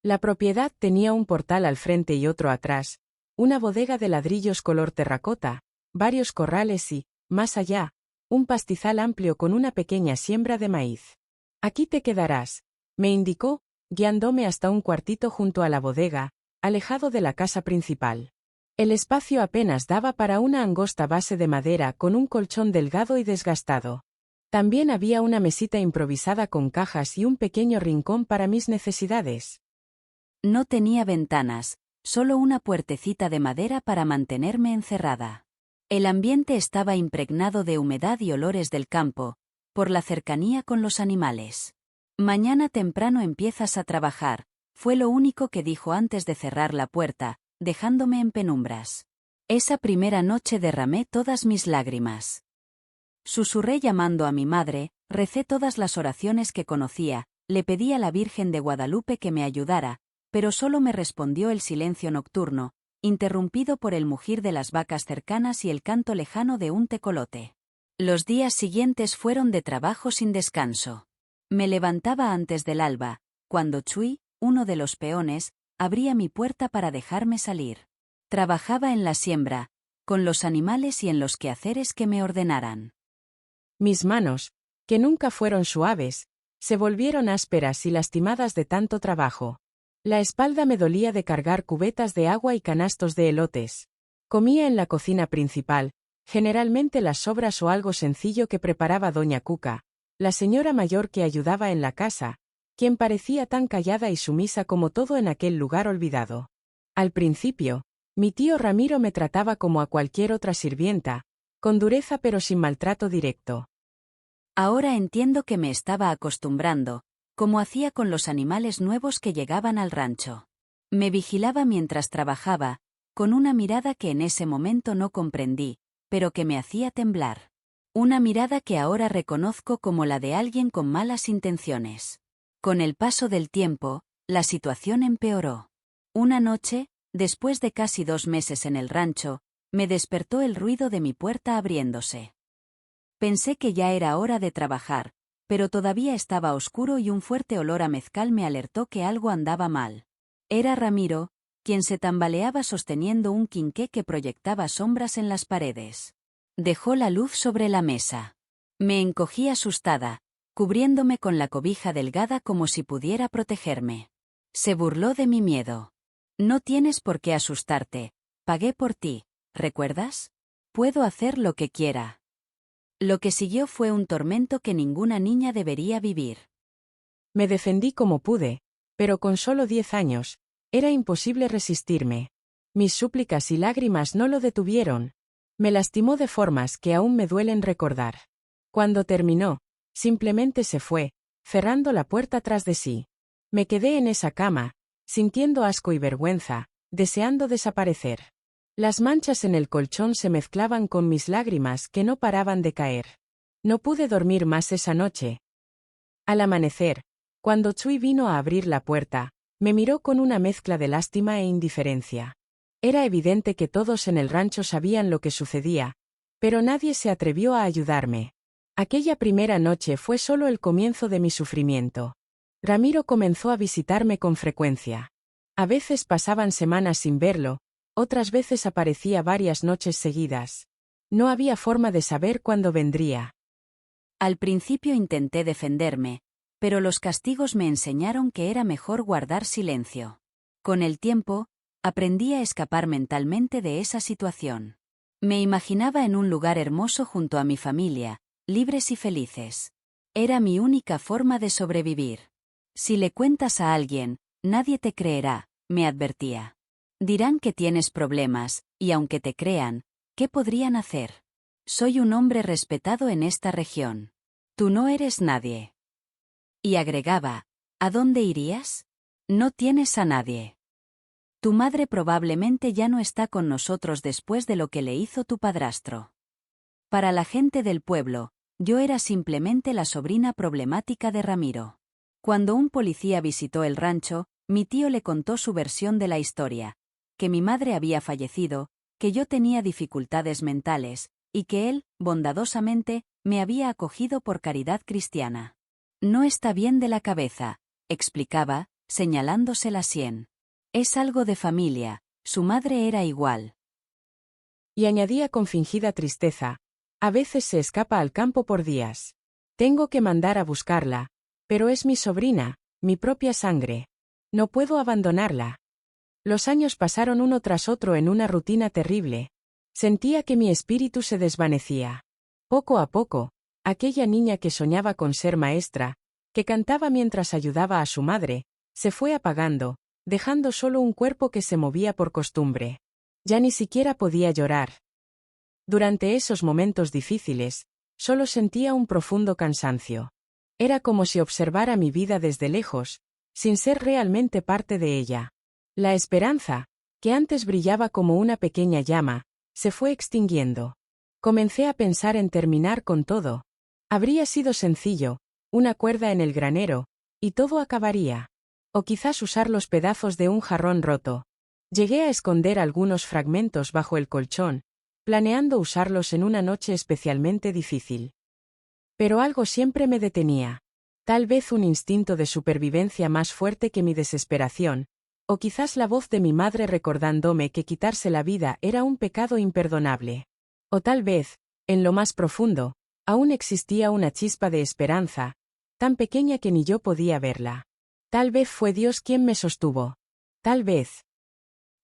La propiedad tenía un portal al frente y otro atrás, una bodega de ladrillos color terracota, varios corrales y, más allá, un pastizal amplio con una pequeña siembra de maíz. «Aquí te quedarás», me indicó, guiándome hasta un cuartito junto a la bodega, alejado de la casa principal. El espacio apenas daba para una angosta base de madera con un colchón delgado y desgastado. También había una mesita improvisada con cajas y un pequeño rincón para mis necesidades. No tenía ventanas, solo una puertecita de madera para mantenerme encerrada. El ambiente estaba impregnado de humedad y olores del campo, por la cercanía con los animales. Mañana temprano empiezas a trabajar, fue lo único que dijo antes de cerrar la puerta, dejándome en penumbras. Esa primera noche derramé todas mis lágrimas. Susurré llamando a mi madre, recé todas las oraciones que conocía, le pedí a la Virgen de Guadalupe que me ayudara, pero solo me respondió el silencio nocturno, interrumpido por el mugir de las vacas cercanas y el canto lejano de un tecolote. Los días siguientes fueron de trabajo sin descanso. Me levantaba antes del alba, cuando Chui, uno de los peones, abría mi puerta para dejarme salir. Trabajaba en la siembra, con los animales y en los quehaceres que me ordenaran. Mis manos, que nunca fueron suaves, se volvieron ásperas y lastimadas de tanto trabajo. La espalda me dolía de cargar cubetas de agua y canastos de elotes. Comía en la cocina principal, generalmente las sobras o algo sencillo que preparaba doña Cuca, la señora mayor que ayudaba en la casa, quien parecía tan callada y sumisa como todo en aquel lugar olvidado. Al principio, mi tío Ramiro me trataba como a cualquier otra sirvienta, con dureza pero sin maltrato directo. Ahora entiendo que me estaba acostumbrando, como hacía con los animales nuevos que llegaban al rancho. Me vigilaba mientras trabajaba, con una mirada que en ese momento no comprendí, pero que me hacía temblar. Una mirada que ahora reconozco como la de alguien con malas intenciones. Con el paso del tiempo, la situación empeoró. Una noche, después de casi 2 meses en el rancho, me despertó el ruido de mi puerta abriéndose. Pensé que ya era hora de trabajar, pero todavía estaba oscuro y un fuerte olor a mezcal me alertó que algo andaba mal. Era Ramiro, quien se tambaleaba sosteniendo un quinqué que proyectaba sombras en las paredes. Dejó la luz sobre la mesa. Me encogí asustada, cubriéndome con la cobija delgada como si pudiera protegerme. Se burló de mi miedo. No tienes por qué asustarte, pagué por ti, ¿recuerdas? Puedo hacer lo que quiera. Lo que siguió fue un tormento que ninguna niña debería vivir. Me defendí como pude, pero con solo 10 años, era imposible resistirme. Mis súplicas y lágrimas no lo detuvieron. Me lastimó de formas que aún me duelen recordar. Cuando terminó, simplemente se fue, cerrando la puerta tras de sí. Me quedé en esa cama, sintiendo asco y vergüenza, deseando desaparecer. Las manchas en el colchón se mezclaban con mis lágrimas que no paraban de caer. No pude dormir más esa noche. Al amanecer, cuando Chui vino a abrir la puerta, me miró con una mezcla de lástima e indiferencia. Era evidente que todos en el rancho sabían lo que sucedía, pero nadie se atrevió a ayudarme. Aquella primera noche fue solo el comienzo de mi sufrimiento. Ramiro comenzó a visitarme con frecuencia. A veces pasaban semanas sin verlo, otras veces aparecía varias noches seguidas. No había forma de saber cuándo vendría. Al principio intenté defenderme, pero los castigos me enseñaron que era mejor guardar silencio. Con el tiempo, aprendí a escapar mentalmente de esa situación. Me imaginaba en un lugar hermoso junto a mi familia, libres y felices. Era mi única forma de sobrevivir. Si le cuentas a alguien, nadie te creerá, me advertía. Dirán que tienes problemas, y aunque te crean, ¿qué podrían hacer? Soy un hombre respetado en esta región. Tú no eres nadie. Y agregaba, ¿a dónde irías? No tienes a nadie. Tu madre probablemente ya no está con nosotros después de lo que le hizo tu padrastro. Para la gente del pueblo, yo era simplemente la sobrina problemática de Ramiro. Cuando un policía visitó el rancho, mi tío le contó su versión de la historia, que mi madre había fallecido, que yo tenía dificultades mentales, y que él, bondadosamente, me había acogido por caridad cristiana. No está bien de la cabeza, explicaba, señalándose la sien. Es algo de familia, su madre era igual. Y añadía con fingida tristeza, a veces se escapa al campo por días. Tengo que mandar a buscarla, pero es mi sobrina, mi propia sangre. No puedo abandonarla. Los años pasaron uno tras otro en una rutina terrible. Sentía que mi espíritu se desvanecía. Poco a poco, aquella niña que soñaba con ser maestra, que cantaba mientras ayudaba a su madre, se fue apagando, dejando solo un cuerpo que se movía por costumbre. Ya ni siquiera podía llorar. Durante esos momentos difíciles, solo sentía un profundo cansancio. Era como si observara mi vida desde lejos, sin ser realmente parte de ella. La esperanza, que antes brillaba como una pequeña llama, se fue extinguiendo. Comencé a pensar en terminar con todo. Habría sido sencillo, una cuerda en el granero, y todo acabaría. O quizás usar los pedazos de un jarrón roto. Llegué a esconder algunos fragmentos bajo el colchón, planeando usarlos en una noche especialmente difícil. Pero algo siempre me detenía. Tal vez un instinto de supervivencia más fuerte que mi desesperación, o quizás la voz de mi madre recordándome que quitarse la vida era un pecado imperdonable. O tal vez, en lo más profundo, aún existía una chispa de esperanza, tan pequeña que ni yo podía verla. Tal vez fue Dios quien me sostuvo. Tal vez.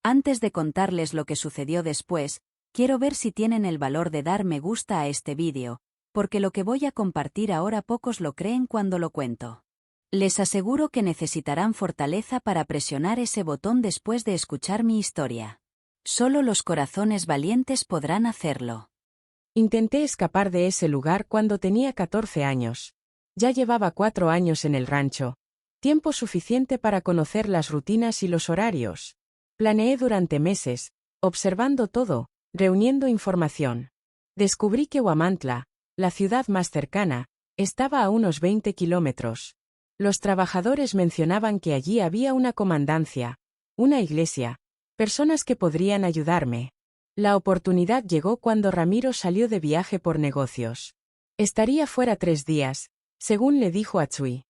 Antes de contarles lo que sucedió después, quiero ver si tienen el valor de dar me gusta a este vídeo, porque lo que voy a compartir ahora pocos lo creen cuando lo cuento. Les aseguro que necesitarán fortaleza para presionar ese botón después de escuchar mi historia. Solo los corazones valientes podrán hacerlo. Intenté escapar de ese lugar cuando tenía 14 años. Ya llevaba 4 años en el rancho. Tiempo suficiente para conocer las rutinas y los horarios. Planeé durante meses, observando todo, reuniendo información. Descubrí que Huamantla, la ciudad más cercana, estaba a unos 20 kilómetros. Los trabajadores mencionaban que allí había una comandancia, una iglesia, personas que podrían ayudarme. La oportunidad llegó cuando Ramiro salió de viaje por negocios. Estaría fuera 3 días, según le dijo a Tsui.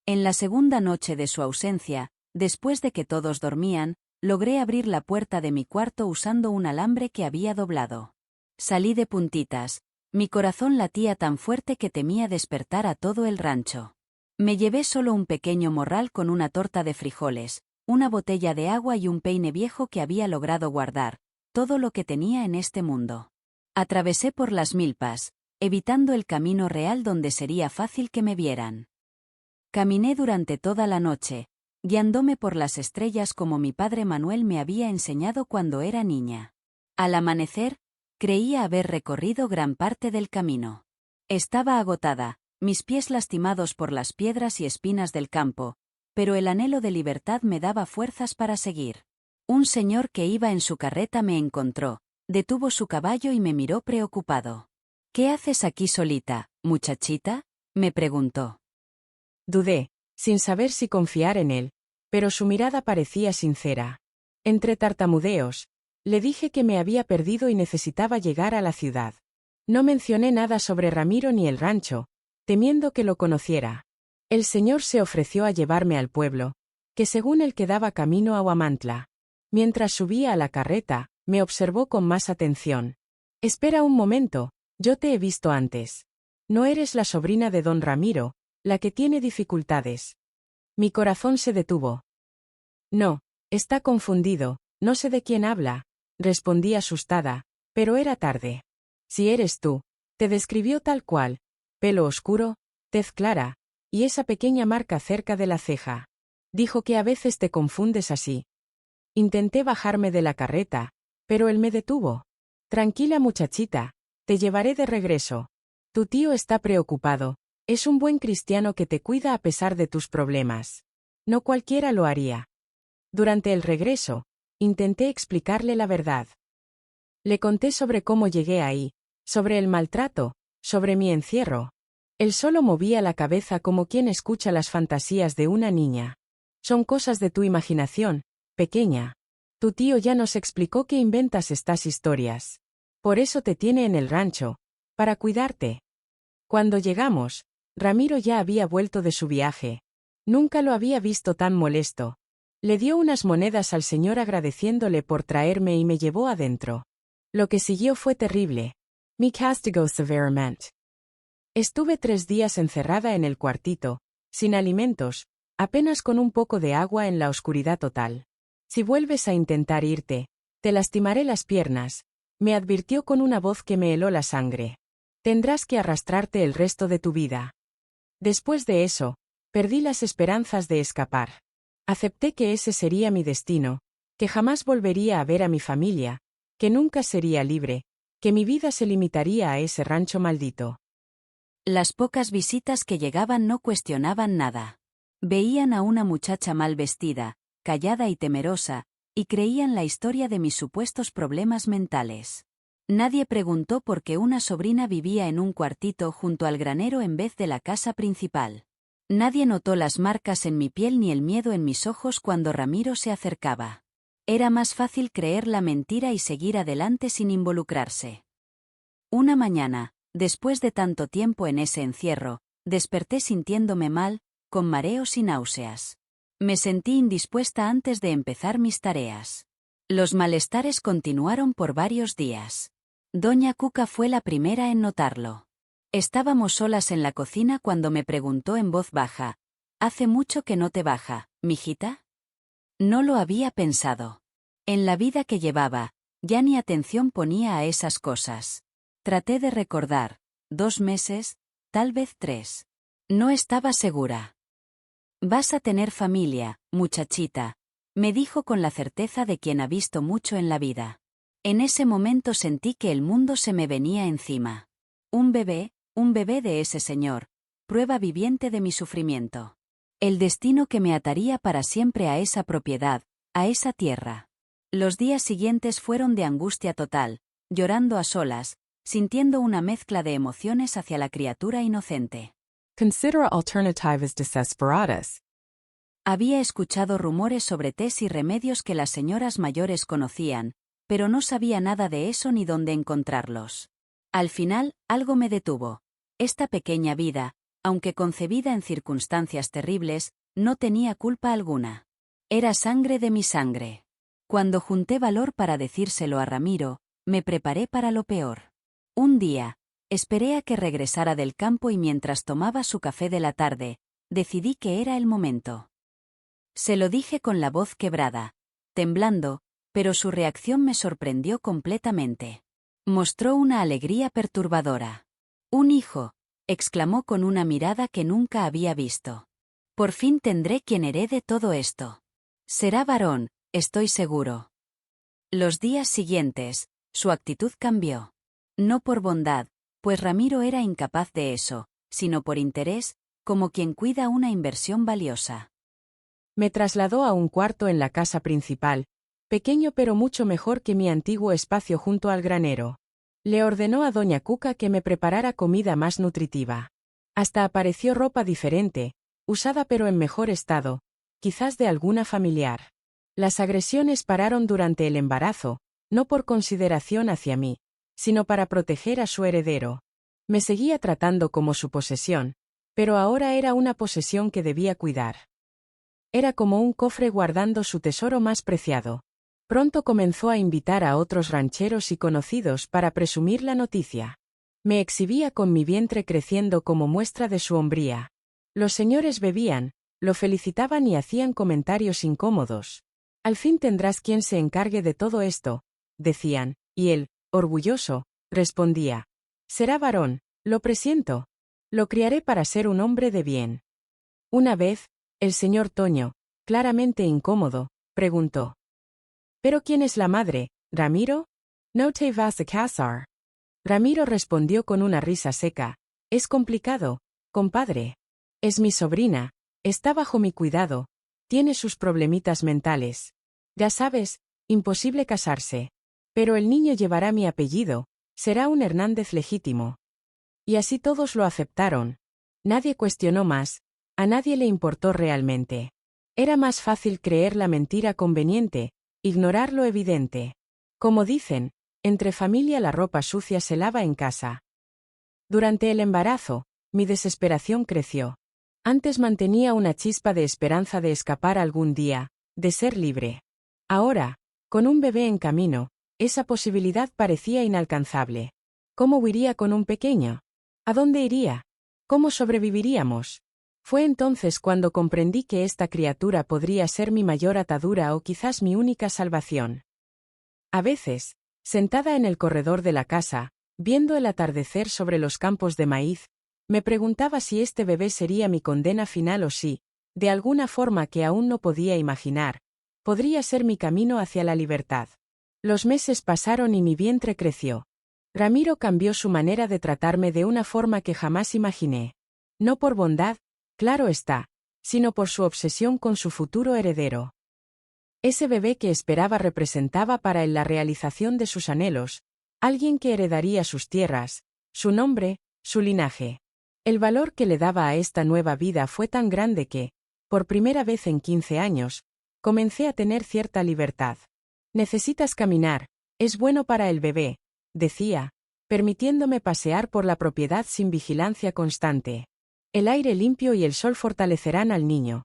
En la segunda noche de su ausencia, después de que todos dormían, logré abrir la puerta de mi cuarto usando un alambre que había doblado. Salí de puntitas. Mi corazón latía tan fuerte que temía despertar a todo el rancho. Me llevé solo un pequeño morral con una torta de frijoles, una botella de agua y un peine viejo que había logrado guardar, todo lo que tenía en este mundo. Atravesé por las milpas, evitando el camino real donde sería fácil que me vieran. Caminé durante toda la noche, guiándome por las estrellas como mi padre Manuel me había enseñado cuando era niña. Al amanecer, creía haber recorrido gran parte del camino. Estaba agotada, mis pies lastimados por las piedras y espinas del campo, pero el anhelo de libertad me daba fuerzas para seguir. Un señor que iba en su carreta me encontró, detuvo su caballo y me miró preocupado. «¿Qué haces aquí solita, muchachita?», me preguntó. Dudé, sin saber si confiar en él, pero su mirada parecía sincera. Entre tartamudeos, le dije que me había perdido y necesitaba llegar a la ciudad. No mencioné nada sobre Ramiro ni el rancho, temiendo que lo conociera. El señor se ofreció a llevarme al pueblo, que según él quedaba camino a Huamantla. Mientras subía a la carreta, me observó con más atención. «Espera un momento, yo te he visto antes. No eres la sobrina de don Ramiro, la que tiene dificultades». Mi corazón se detuvo. «No, está confundido, no sé de quién habla», respondí asustada, pero era tarde. «Si eres tú», te describió tal cual, pelo oscuro, tez clara, y esa pequeña marca cerca de la ceja. Dijo que a veces te confundes así. Intenté bajarme de la carreta, pero él me detuvo. «Tranquila muchachita, te llevaré de regreso. Tu tío está preocupado, es un buen cristiano que te cuida a pesar de tus problemas. No cualquiera lo haría». Durante el regreso, intenté explicarle la verdad. Le conté sobre cómo llegué ahí, sobre el maltrato, sobre mi encierro. Él solo movía la cabeza como quien escucha las fantasías de una niña. «Son cosas de tu imaginación, pequeña. Tu tío ya nos explicó que inventas estas historias. Por eso te tiene en el rancho, para cuidarte». Cuando llegamos, Ramiro ya había vuelto de su viaje. Nunca lo había visto tan molesto. Le dio unas monedas al señor agradeciéndole por traerme y me llevó adentro. Lo que siguió fue terrible. Me castigó severamente. Estuve 3 días encerrada en el cuartito, sin alimentos, apenas con un poco de agua en la oscuridad total. «Si vuelves a intentar irte, te lastimaré las piernas», me advirtió con una voz que me heló la sangre. «Tendrás que arrastrarte el resto de tu vida». Después de eso, perdí las esperanzas de escapar. Acepté que ese sería mi destino, que jamás volvería a ver a mi familia, que nunca sería libre, que mi vida se limitaría a ese rancho maldito. Las pocas visitas que llegaban no cuestionaban nada. Veían a una muchacha mal vestida, callada y temerosa, y creían la historia de mis supuestos problemas mentales. Nadie preguntó por qué una sobrina vivía en un cuartito junto al granero en vez de la casa principal. Nadie notó las marcas en mi piel ni el miedo en mis ojos cuando Ramiro se acercaba. Era más fácil creer la mentira y seguir adelante sin involucrarse. Una mañana, después de tanto tiempo en ese encierro, desperté sintiéndome mal, con mareos y náuseas. Me sentí indispuesta antes de empezar mis tareas. Los malestares continuaron por varios días. Doña Cuca fue la primera en notarlo. Estábamos solas en la cocina cuando me preguntó en voz baja: «¿Hace mucho que no te baja, mijita?» No lo había pensado. En la vida que llevaba, ya ni atención ponía a esas cosas. Traté de recordar. 2 meses, tal vez 3. No estaba segura. «Vas a tener familia, muchachita», me dijo con la certeza de quien ha visto mucho en la vida. En ese momento sentí que el mundo se me venía encima. Un bebé de ese señor, prueba viviente de mi sufrimiento. El destino que me ataría para siempre a esa propiedad, a esa tierra. Los días siguientes fueron de angustia total, llorando a solas, sintiendo una mezcla de emociones hacia la criatura inocente. Consider alternatives desesperadas. Había escuchado rumores sobre tés y remedios que las señoras mayores conocían, pero no sabía nada de eso ni dónde encontrarlos. Al final, algo me detuvo. Esta pequeña vida, aunque concebida en circunstancias terribles, no tenía culpa alguna. Era sangre de mi sangre. Cuando junté valor para decírselo a Ramiro, me preparé para lo peor. Un día, esperé a que regresara del campo y mientras tomaba su café de la tarde, decidí que era el momento. Se lo dije con la voz quebrada, temblando, pero su reacción me sorprendió completamente. Mostró una alegría perturbadora. «Un hijo», exclamó con una mirada que nunca había visto. «Por fin tendré quien herede todo esto. Será varón, estoy seguro». Los días siguientes, su actitud cambió. No por bondad, pues Ramiro era incapaz de eso, sino por interés, como quien cuida una inversión valiosa. Me trasladó a un cuarto en la casa principal, pequeño pero mucho mejor que mi antiguo espacio junto al granero. Le ordenó a doña Cuca que me preparara comida más nutritiva. Hasta apareció ropa diferente, usada pero en mejor estado, quizás de alguna familiar. Las agresiones pararon durante el embarazo, no por consideración hacia mí, sino para proteger a su heredero. Me seguía tratando como su posesión, pero ahora era una posesión que debía cuidar. Era como un cofre guardando su tesoro más preciado. Pronto comenzó a invitar a otros rancheros y conocidos para presumir la noticia. Me exhibía con mi vientre creciendo como muestra de su hombría. Los señores bebían, lo felicitaban y hacían comentarios incómodos. «Al fin tendrás quien se encargue de todo esto», decían, y él, orgulloso, respondía: «Será varón, lo presiento. Lo criaré para ser un hombre de bien». Una vez, el señor Toño, claramente incómodo, preguntó: «¿Pero quién es la madre, Ramiro? No te vas a casar». Ramiro respondió con una risa seca: «Es complicado, compadre. Es mi sobrina, está bajo mi cuidado, tiene sus problemitas mentales. Ya sabes, imposible casarse. Pero el niño llevará mi apellido, será un Hernández legítimo». Y así todos lo aceptaron. Nadie cuestionó más, a nadie le importó realmente. Era más fácil creer la mentira conveniente, ignorar lo evidente. Como dicen, entre familia la ropa sucia se lava en casa. Durante el embarazo, mi desesperación creció. Antes mantenía una chispa de esperanza de escapar algún día, de ser libre. Ahora, con un bebé en camino, esa posibilidad parecía inalcanzable. ¿Cómo huiría con un pequeño? ¿A dónde iría? ¿Cómo sobreviviríamos? Fue entonces cuando comprendí que esta criatura podría ser mi mayor atadura o quizás mi única salvación. A veces, sentada en el corredor de la casa, viendo el atardecer sobre los campos de maíz, me preguntaba si este bebé sería mi condena final o si, de alguna forma que aún no podía imaginar, podría ser mi camino hacia la libertad. Los meses pasaron y mi vientre creció. Ramiro cambió su manera de tratarme de una forma que jamás imaginé. No por bondad, claro está, sino por su obsesión con su futuro heredero. Ese bebé que esperaba representaba para él la realización de sus anhelos, alguien que heredaría sus tierras, su nombre, su linaje. El valor que le daba a esta nueva vida fue tan grande que, por primera vez en 15 años, comencé a tener cierta libertad. Necesitas caminar, es bueno para el bebé, decía, permitiéndome pasear por la propiedad sin vigilancia constante. El aire limpio y el sol fortalecerán al niño.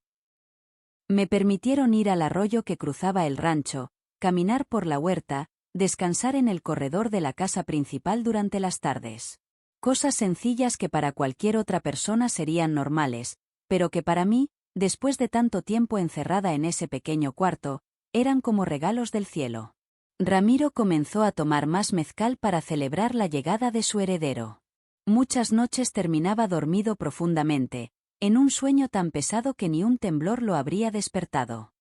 Me permitieron ir al arroyo que cruzaba el rancho, caminar por la huerta, descansar en el corredor de la casa principal durante las tardes. Cosas sencillas que para cualquier otra persona serían normales, pero que para mí, después de tanto tiempo encerrada en ese pequeño cuarto, eran como regalos del cielo. Ramiro comenzó a tomar más mezcal para celebrar la llegada de su heredero. Muchas noches terminaba dormido profundamente, en un sueño tan pesado que ni un temblor lo habría despertado.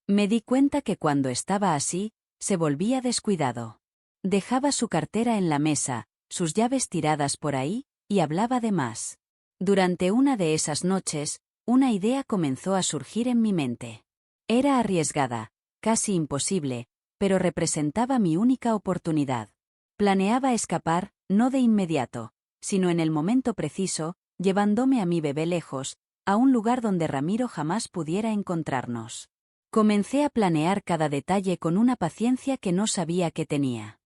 Me di cuenta que cuando estaba así, se volvía descuidado. Dejaba su cartera en la mesa, sus llaves tiradas por ahí, y hablaba de más. Durante una de esas noches, una idea comenzó a surgir en mi mente. Era arriesgada, casi imposible, pero representaba mi única oportunidad. Planeaba escapar, no de inmediato, sino en el momento preciso, llevándome a mi bebé lejos, a un lugar donde Ramiro jamás pudiera encontrarnos. Comencé a planear cada detalle con una paciencia que no sabía que tenía.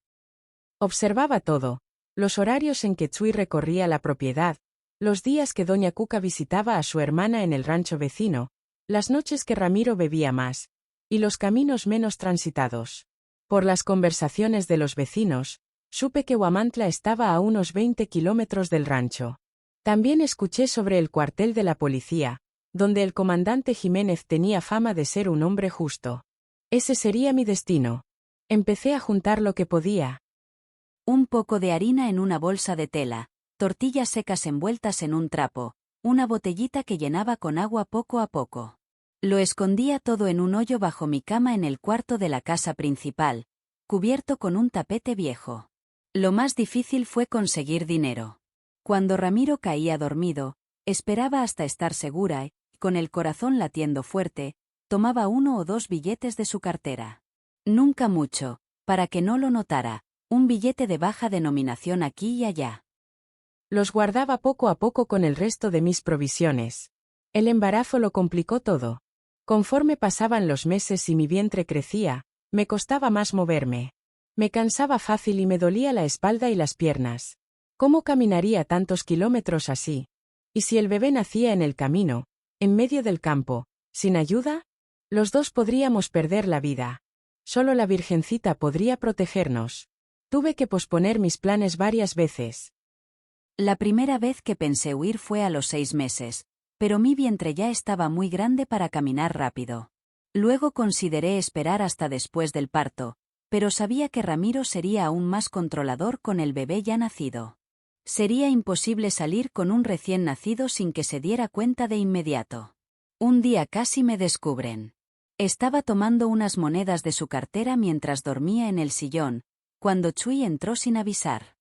Observaba todo, los horarios en que Chuy recorría la propiedad, los días que doña Cuca visitaba a su hermana en el rancho vecino, las noches que Ramiro bebía más, y los caminos menos transitados. Por las conversaciones de los vecinos, supe que Huamantla estaba a unos 20 kilómetros del rancho. También escuché sobre el cuartel de la policía, donde el comandante Jiménez tenía fama de ser un hombre justo. Ese sería mi destino. Empecé a juntar lo que podía. Un poco de harina en una bolsa de tela, tortillas secas envueltas en un trapo, una botellita que llenaba con agua poco a poco. Lo escondía todo en un hoyo bajo mi cama en el cuarto de la casa principal, cubierto con un tapete viejo. Lo más difícil fue conseguir dinero. Cuando Ramiro caía dormido, esperaba hasta estar segura y, con el corazón latiendo fuerte, tomaba 1 o 2 billetes de su cartera. Nunca mucho, para que no lo notara, un billete de baja denominación aquí y allá. Los guardaba poco a poco con el resto de mis provisiones. El embarazo lo complicó todo. Conforme pasaban los meses y mi vientre crecía, me costaba más moverme. Me cansaba fácil y me dolía la espalda y las piernas. ¿Cómo caminaría tantos kilómetros así? ¿Y si el bebé nacía en el camino, en medio del campo, sin ayuda? Los dos podríamos perder la vida. Solo la Virgencita podría protegernos. Tuve que posponer mis planes varias veces. La primera vez que pensé huir fue a los 6 meses, pero mi vientre ya estaba muy grande para caminar rápido. Luego consideré esperar hasta después del parto, pero sabía que Ramiro sería aún más controlador con el bebé ya nacido. Sería imposible salir con un recién nacido sin que se diera cuenta de inmediato. Un día casi me descubren. Estaba tomando unas monedas de su cartera mientras dormía en el sillón, cuando Chuy entró sin avisar.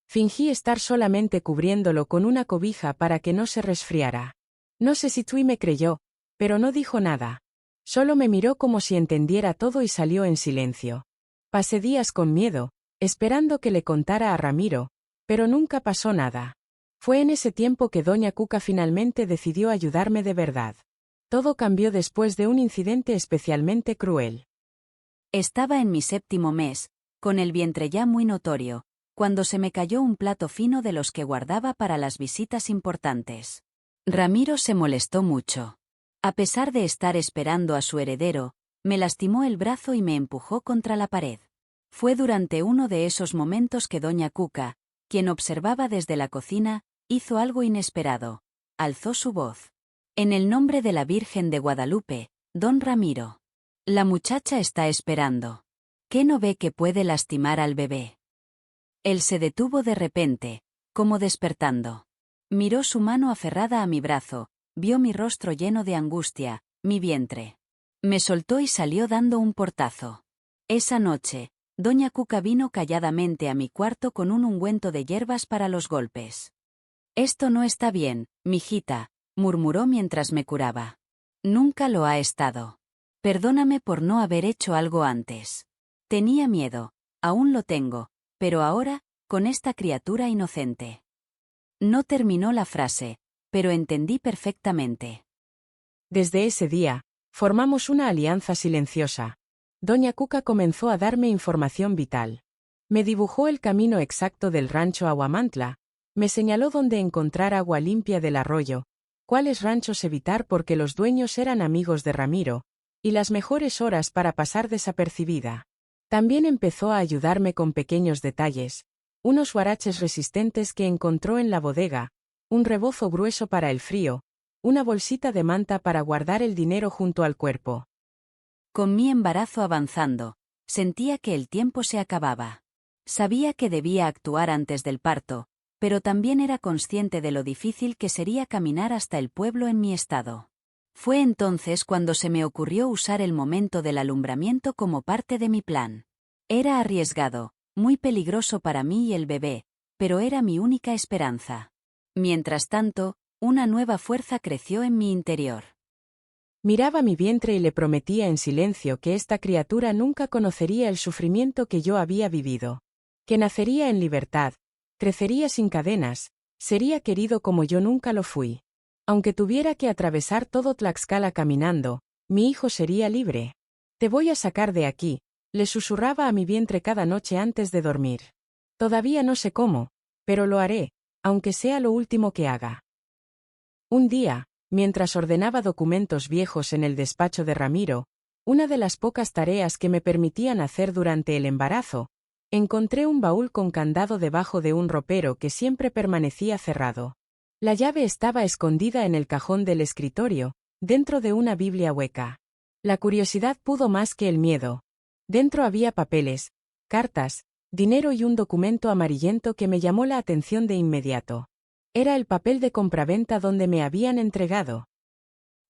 Fingí estar solamente cubriéndolo con una cobija para que no se resfriara. No sé si Chuy me creyó, pero no dijo nada. Solo me miró como si entendiera todo y salió en silencio. Pasé días con miedo, esperando que le contara a Ramiro, pero nunca pasó nada. Fue en ese tiempo que doña Cuca finalmente decidió ayudarme de verdad. Todo cambió después de un incidente especialmente cruel. Estaba en mi 7º mes, con el vientre ya muy notorio, cuando se me cayó un plato fino de los que guardaba para las visitas importantes. Ramiro se molestó mucho. A pesar de estar esperando a su heredero, me lastimó el brazo y me empujó contra la pared. Fue durante uno de esos momentos que doña Cuca, quien observaba desde la cocina, hizo algo inesperado. Alzó su voz. En el nombre de la Virgen de Guadalupe, don Ramiro. La muchacha está esperando. ¿Qué no ve que puede lastimar al bebé? Él se detuvo de repente, como despertando. Miró su mano aferrada a mi brazo, vio mi rostro lleno de angustia, mi vientre. Me soltó y salió dando un portazo. Esa noche, doña Cuca vino calladamente a mi cuarto con un ungüento de hierbas para los golpes. «Esto no está bien, mijita», murmuró mientras me curaba. «Nunca lo ha estado. Perdóname por no haber hecho algo antes. Tenía miedo, aún lo tengo, pero ahora, con esta criatura inocente». No terminó la frase, pero entendí perfectamente. Desde ese día, formamos una alianza silenciosa. Doña Cuca comenzó a darme información vital. Me dibujó el camino exacto del rancho a Huamantla, me señaló dónde encontrar agua limpia del arroyo, cuáles ranchos evitar porque los dueños eran amigos de Ramiro, y las mejores horas para pasar desapercibida. También empezó a ayudarme con pequeños detalles, unos huaraches resistentes que encontró en la bodega, un rebozo grueso para el frío, una bolsita de manta para guardar el dinero junto al cuerpo. Con mi embarazo avanzando, sentía que el tiempo se acababa. Sabía que debía actuar antes del parto, pero también era consciente de lo difícil que sería caminar hasta el pueblo en mi estado. Fue entonces cuando se me ocurrió usar el momento del alumbramiento como parte de mi plan. Era arriesgado, muy peligroso para mí y el bebé, pero era mi única esperanza. Mientras tanto, una nueva fuerza creció en mi interior. Miraba mi vientre y le prometía en silencio que esta criatura nunca conocería el sufrimiento que yo había vivido. Que nacería en libertad, crecería sin cadenas, sería querido como yo nunca lo fui. Aunque tuviera que atravesar todo Tlaxcala caminando, mi hijo sería libre. Te voy a sacar de aquí, le susurraba a mi vientre cada noche antes de dormir. Todavía no sé cómo, pero lo haré, aunque sea lo último que haga. Un día, mientras ordenaba documentos viejos en el despacho de Ramiro, una de las pocas tareas que me permitían hacer durante el embarazo, encontré un baúl con candado debajo de un ropero que siempre permanecía cerrado. La llave estaba escondida en el cajón del escritorio, dentro de una Biblia hueca. La curiosidad pudo más que el miedo. Dentro había papeles, cartas, dinero y un documento amarillento que me llamó la atención de inmediato. Era el papel de compraventa donde me habían entregado.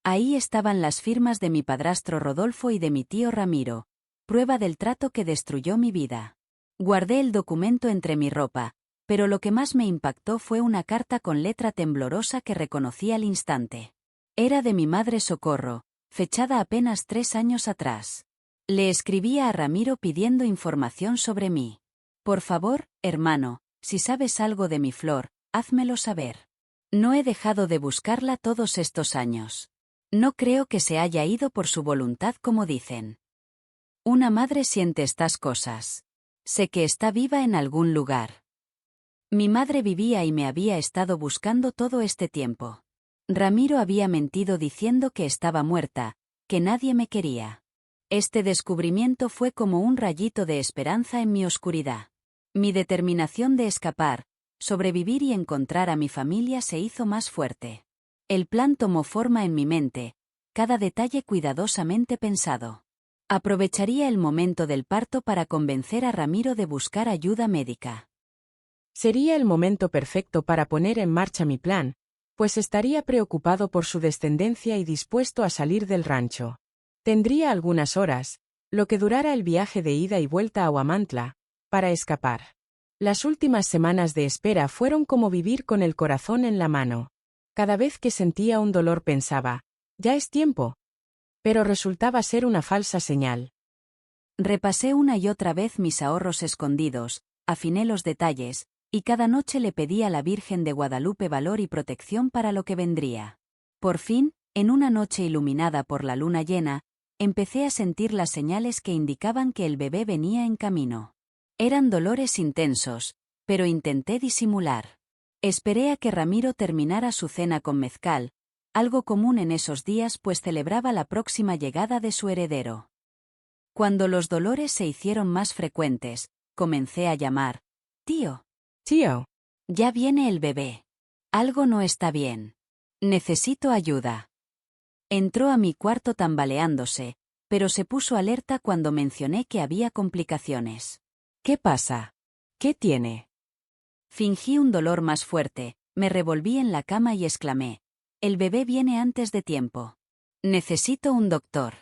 Ahí estaban las firmas de mi padrastro Rodolfo y de mi tío Ramiro, prueba del trato que destruyó mi vida. Guardé el documento entre mi ropa, pero lo que más me impactó fue una carta con letra temblorosa que reconocí al instante. Era de mi madre Socorro, fechada apenas 3 años atrás. Le escribía a Ramiro pidiendo información sobre mí. Por favor, hermano, si sabes algo de mi flor, házmelo saber. No he dejado de buscarla todos estos años. No creo que se haya ido por su voluntad como dicen. Una madre siente estas cosas. Sé que está viva en algún lugar. Mi madre vivía y me había estado buscando todo este tiempo. Ramiro había mentido diciendo que estaba muerta, que nadie me quería. Este descubrimiento fue como un rayito de esperanza en mi oscuridad. Mi determinación de escapar, sobrevivir y encontrar a mi familia se hizo más fuerte. El plan tomó forma en mi mente, cada detalle cuidadosamente pensado. Aprovecharía el momento del parto para convencer a Ramiro de buscar ayuda médica. Sería el momento perfecto para poner en marcha mi plan, pues estaría preocupado por su descendencia y dispuesto a salir del rancho. Tendría algunas horas, lo que durara el viaje de ida y vuelta a Huamantla, para escapar. Las últimas semanas de espera fueron como vivir con el corazón en la mano. Cada vez que sentía un dolor pensaba, ya es tiempo. Pero resultaba ser una falsa señal. Repasé una y otra vez mis ahorros escondidos, afiné los detalles, y cada noche le pedí a la Virgen de Guadalupe valor y protección para lo que vendría. Por fin, en una noche iluminada por la luna llena, empecé a sentir las señales que indicaban que el bebé venía en camino. Eran dolores intensos, pero intenté disimular. Esperé a que Ramiro terminara su cena con mezcal, algo común en esos días pues celebraba la próxima llegada de su heredero. Cuando los dolores se hicieron más frecuentes, comencé a llamar, «Tío». Tío. «Ya viene el bebé. Algo no está bien. Necesito ayuda». Entró a mi cuarto tambaleándose, pero se puso alerta cuando mencioné que había complicaciones. ¿Qué pasa? ¿Qué tiene? Fingí un dolor más fuerte, me revolví en la cama y exclamé, El bebé viene antes de tiempo. Necesito un doctor.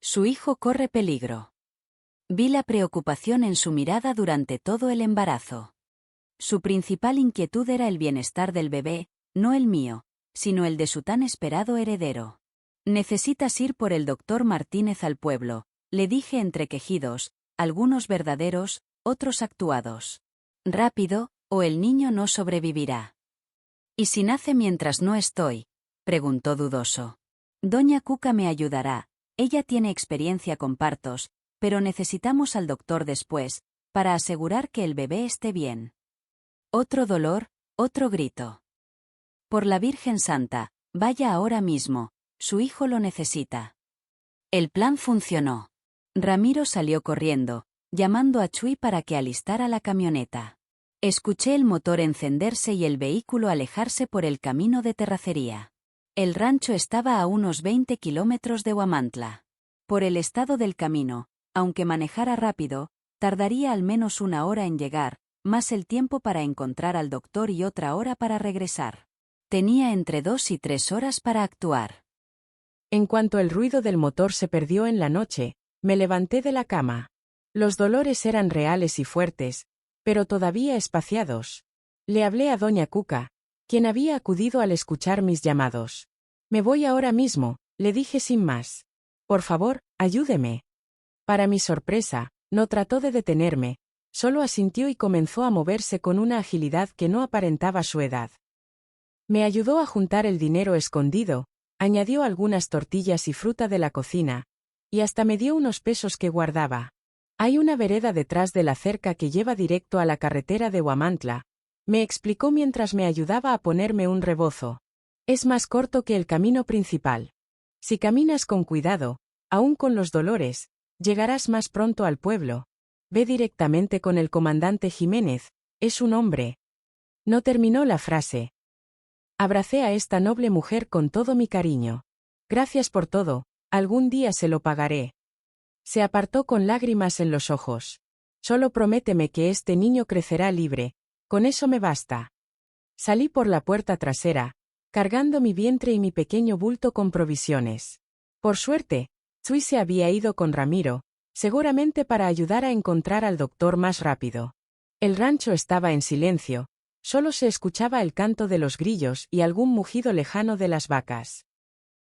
Su hijo corre peligro. Vi la preocupación en su mirada durante todo el embarazo. Su principal inquietud era el bienestar del bebé, no el mío, sino el de su tan esperado heredero. Necesitas ir por el doctor Martínez al pueblo, le dije entre quejidos, algunos verdaderos, otros actuados. Rápido, o el niño no sobrevivirá. ¿Y si nace mientras no estoy?, preguntó dudoso. Doña Cuca me ayudará, ella tiene experiencia con partos, pero necesitamos al doctor después, para asegurar que el bebé esté bien. Otro dolor, otro grito. Por la Virgen Santa, vaya ahora mismo, su hijo lo necesita. El plan funcionó. Ramiro salió corriendo, llamando a Chuy para que alistara la camioneta. Escuché el motor encenderse y el vehículo alejarse por el camino de terracería. El rancho estaba a unos 20 kilómetros de Huamantla. Por el estado del camino, aunque manejara rápido, tardaría al menos 1 hora en llegar, más el tiempo para encontrar al doctor y otra hora para regresar. Tenía entre 2 y 3 horas para actuar. En cuanto el ruido del motor se perdió en la noche, me levanté de la cama. Los dolores eran reales y fuertes, pero todavía espaciados. Le hablé a doña Cuca, quien había acudido al escuchar mis llamados. Me voy ahora mismo, le dije sin más. Por favor, ayúdeme. Para mi sorpresa, no trató de detenerme, solo asintió y comenzó a moverse con una agilidad que no aparentaba su edad. Me ayudó a juntar el dinero escondido, añadió algunas tortillas y fruta de la cocina, y hasta me dio unos pesos que guardaba. Hay una vereda detrás de la cerca que lleva directo a la carretera de Huamantla, me explicó mientras me ayudaba a ponerme un rebozo. Es más corto que el camino principal. Si caminas con cuidado, aún con los dolores, llegarás más pronto al pueblo. Ve directamente con el comandante Jiménez, es un hombre. No terminó la frase. Abracé a esta noble mujer con todo mi cariño. Gracias por todo, algún día se lo pagaré. Se apartó con lágrimas en los ojos. Solo prométeme que este niño crecerá libre, con eso me basta. Salí por la puerta trasera, cargando mi vientre y mi pequeño bulto con provisiones. Por suerte, Chuy se había ido con Ramiro, seguramente para ayudar a encontrar al doctor más rápido. El rancho estaba en silencio, solo se escuchaba el canto de los grillos y algún mugido lejano de las vacas.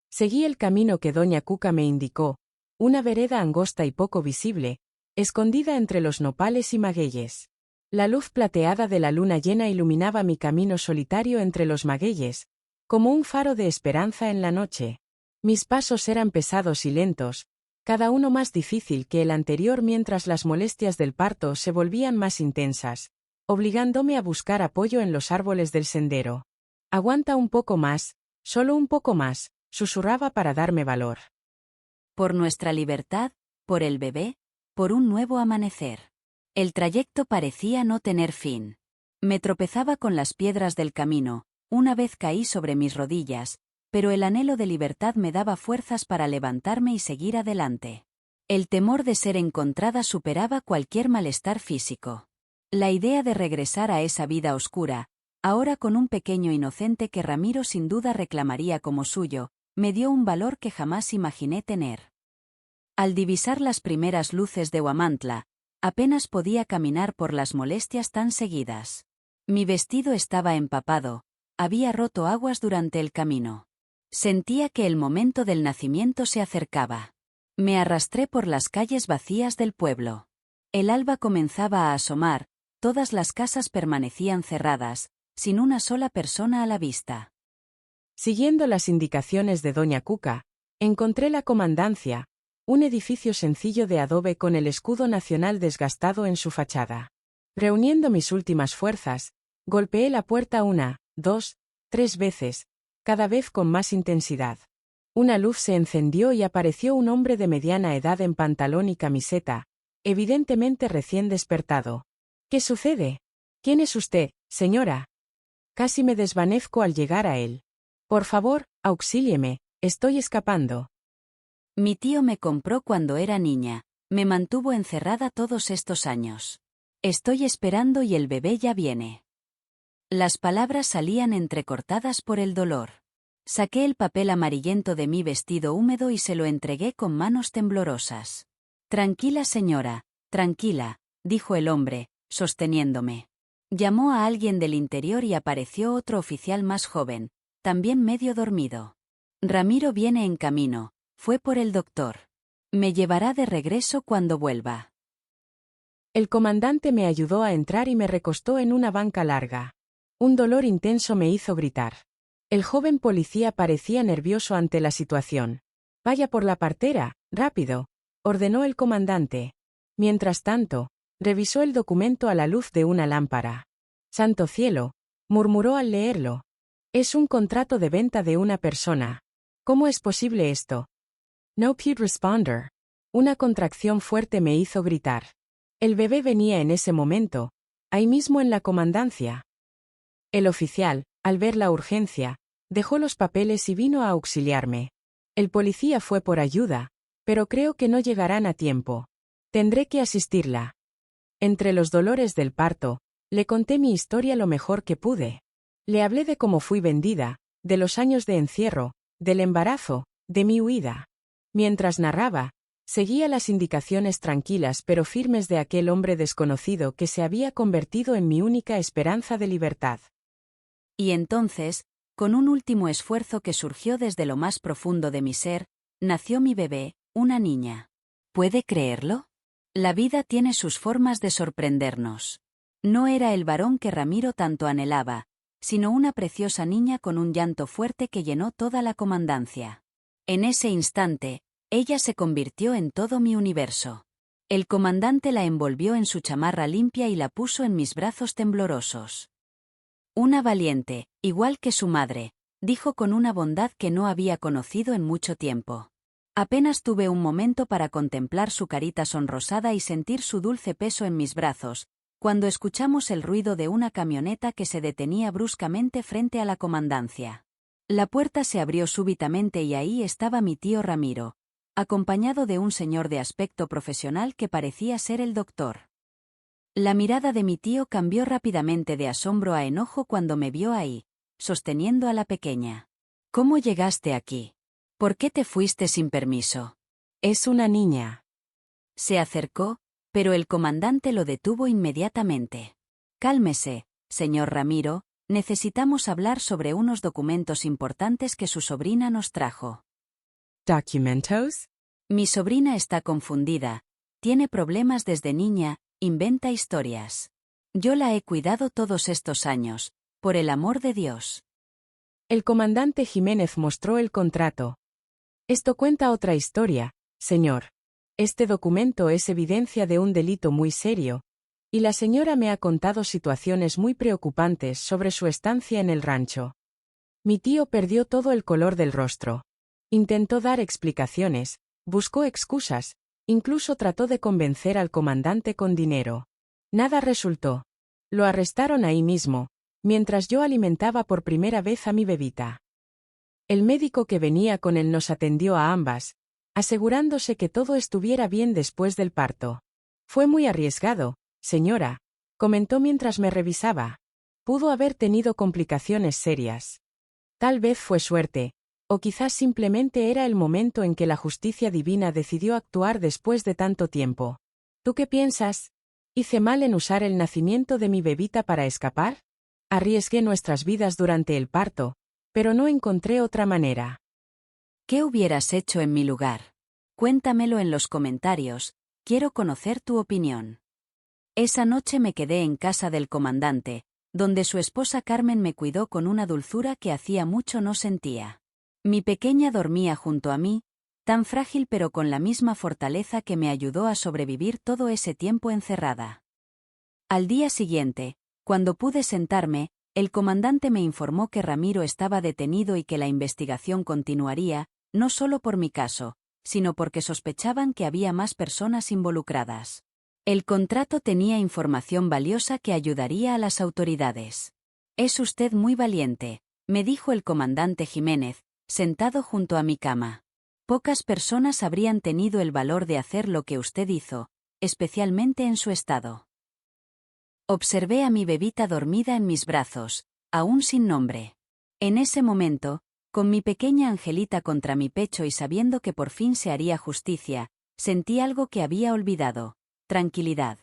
Seguí el camino que doña Cuca me indicó, una vereda angosta y poco visible, escondida entre los nopales y magueyes. La luz plateada de la luna llena iluminaba mi camino solitario entre los magueyes, como un faro de esperanza en la noche. Mis pasos eran pesados y lentos, cada uno más difícil que el anterior mientras las molestias del parto se volvían más intensas, obligándome a buscar apoyo en los árboles del sendero. Aguanta un poco más, solo un poco más, susurraba para darme valor. Por nuestra libertad, por el bebé, por un nuevo amanecer. El trayecto parecía no tener fin. Me tropezaba con las piedras del camino, una vez caí sobre mis rodillas, pero el anhelo de libertad me daba fuerzas para levantarme y seguir adelante. El temor de ser encontrada superaba cualquier malestar físico. La idea de regresar a esa vida oscura, ahora con un pequeño inocente que Ramiro sin duda reclamaría como suyo, me dio un valor que jamás imaginé tener. Al divisar las primeras luces de Huamantla, apenas podía caminar por las molestias tan seguidas. Mi vestido estaba empapado, había roto aguas durante el camino. Sentía que el momento del nacimiento se acercaba. Me arrastré por las calles vacías del pueblo. El alba comenzaba a asomar, todas las casas permanecían cerradas, sin una sola persona a la vista. Siguiendo las indicaciones de doña Cuca, encontré la comandancia, un edificio sencillo de adobe con el escudo nacional desgastado en su fachada. Reuniendo mis últimas fuerzas, golpeé la puerta 1, 2, 3 veces, cada vez con más intensidad. Una luz se encendió y apareció un hombre de mediana edad en pantalón y camiseta, evidentemente recién despertado. ¿Qué sucede? ¿Quién es usted, señora? Casi me desvanezco al llegar a él. Por favor, auxílieme, estoy escapando. Mi tío me compró cuando era niña, me mantuvo encerrada todos estos años. Estoy esperando y el bebé ya viene. Las palabras salían entrecortadas por el dolor. Saqué el papel amarillento de mi vestido húmedo y se lo entregué con manos temblorosas. Tranquila señora, tranquila, dijo el hombre, sosteniéndome. Llamó a alguien del interior y apareció otro oficial más joven, también medio dormido. Ramiro viene en camino, fue por el doctor. Me llevará de regreso cuando vuelva. El comandante me ayudó a entrar y me recostó en una banca larga. Un dolor intenso me hizo gritar. El joven policía parecía nervioso ante la situación. Vaya por la partera, rápido, ordenó el comandante. Mientras tanto, revisó el documento a la luz de una lámpara. Santo cielo, murmuró al leerlo. Es un contrato de venta de una persona. ¿Cómo es posible esto? No pude responder. Una contracción fuerte me hizo gritar. El bebé venía en ese momento, ahí mismo en la comandancia. El oficial, al ver la urgencia, dejó los papeles y vino a auxiliarme. El policía fue por ayuda, pero creo que no llegarán a tiempo. Tendré que asistirla. Entre los dolores del parto, le conté mi historia lo mejor que pude. Le hablé de cómo fui vendida, de los años de encierro, del embarazo, de mi huida. Mientras narraba, seguía las indicaciones tranquilas pero firmes de aquel hombre desconocido que se había convertido en mi única esperanza de libertad. Y entonces, con un último esfuerzo que surgió desde lo más profundo de mi ser, nació mi bebé, una niña. ¿Puede creerlo? La vida tiene sus formas de sorprendernos. No era el varón que Ramiro tanto anhelaba, sino una preciosa niña con un llanto fuerte que llenó toda la comandancia. En ese instante, ella se convirtió en todo mi universo. El comandante la envolvió en su chamarra limpia y la puso en mis brazos temblorosos. Una valiente, igual que su madre, dijo con una bondad que no había conocido en mucho tiempo. Apenas tuve un momento para contemplar su carita sonrosada y sentir su dulce peso en mis brazos, cuando escuchamos el ruido de una camioneta que se detenía bruscamente frente a la comandancia. La puerta se abrió súbitamente y ahí estaba mi tío Ramiro, acompañado de un señor de aspecto profesional que parecía ser el doctor. La mirada de mi tío cambió rápidamente de asombro a enojo cuando me vio ahí, sosteniendo a la pequeña. ¿Cómo llegaste aquí? ¿Por qué te fuiste sin permiso? Es una niña. Se acercó, pero el comandante lo detuvo inmediatamente. Cálmese, señor Ramiro, necesitamos hablar sobre unos documentos importantes que su sobrina nos trajo. ¿Documentos? Mi sobrina está confundida, tiene problemas desde niña, inventa historias. Yo la he cuidado todos estos años, por el amor de Dios. El comandante Jiménez mostró el contrato. Esto cuenta otra historia, señor. Este documento es evidencia de un delito muy serio, y la señora me ha contado situaciones muy preocupantes sobre su estancia en el rancho. Mi tío perdió todo el color del rostro. Intentó dar explicaciones, buscó excusas, incluso trató de convencer al comandante con dinero. Nada resultó. Lo arrestaron ahí mismo, mientras yo alimentaba por primera vez a mi bebita. El médico que venía con él nos atendió a ambas, asegurándose que todo estuviera bien después del parto. Fue muy arriesgado, señora, comentó mientras me revisaba. Pudo haber tenido complicaciones serias. Tal vez fue suerte, o quizás simplemente era el momento en que la justicia divina decidió actuar después de tanto tiempo. ¿Tú qué piensas? ¿Hice mal en usar el nacimiento de mi bebita para escapar? Arriesgué nuestras vidas durante el parto, pero no encontré otra manera. ¿Qué hubieras hecho en mi lugar? Cuéntamelo en los comentarios, quiero conocer tu opinión. Esa noche me quedé en casa del comandante, donde su esposa Carmen me cuidó con una dulzura que hacía mucho no sentía. Mi pequeña dormía junto a mí, tan frágil pero con la misma fortaleza que me ayudó a sobrevivir todo ese tiempo encerrada. Al día siguiente, cuando pude sentarme, el comandante me informó que Ramiro estaba detenido y que la investigación continuaría, no solo por mi caso, sino porque sospechaban que había más personas involucradas. El contrato tenía información valiosa que ayudaría a las autoridades. Es usted muy valiente, me dijo el comandante Jiménez, sentado junto a mi cama. Pocas personas habrían tenido el valor de hacer lo que usted hizo, especialmente en su estado. Observé a mi bebita dormida en mis brazos, aún sin nombre. En ese momento, Con mi pequeña Angelita contra mi pecho y sabiendo que por fin se haría justicia, sentí algo que había olvidado: tranquilidad.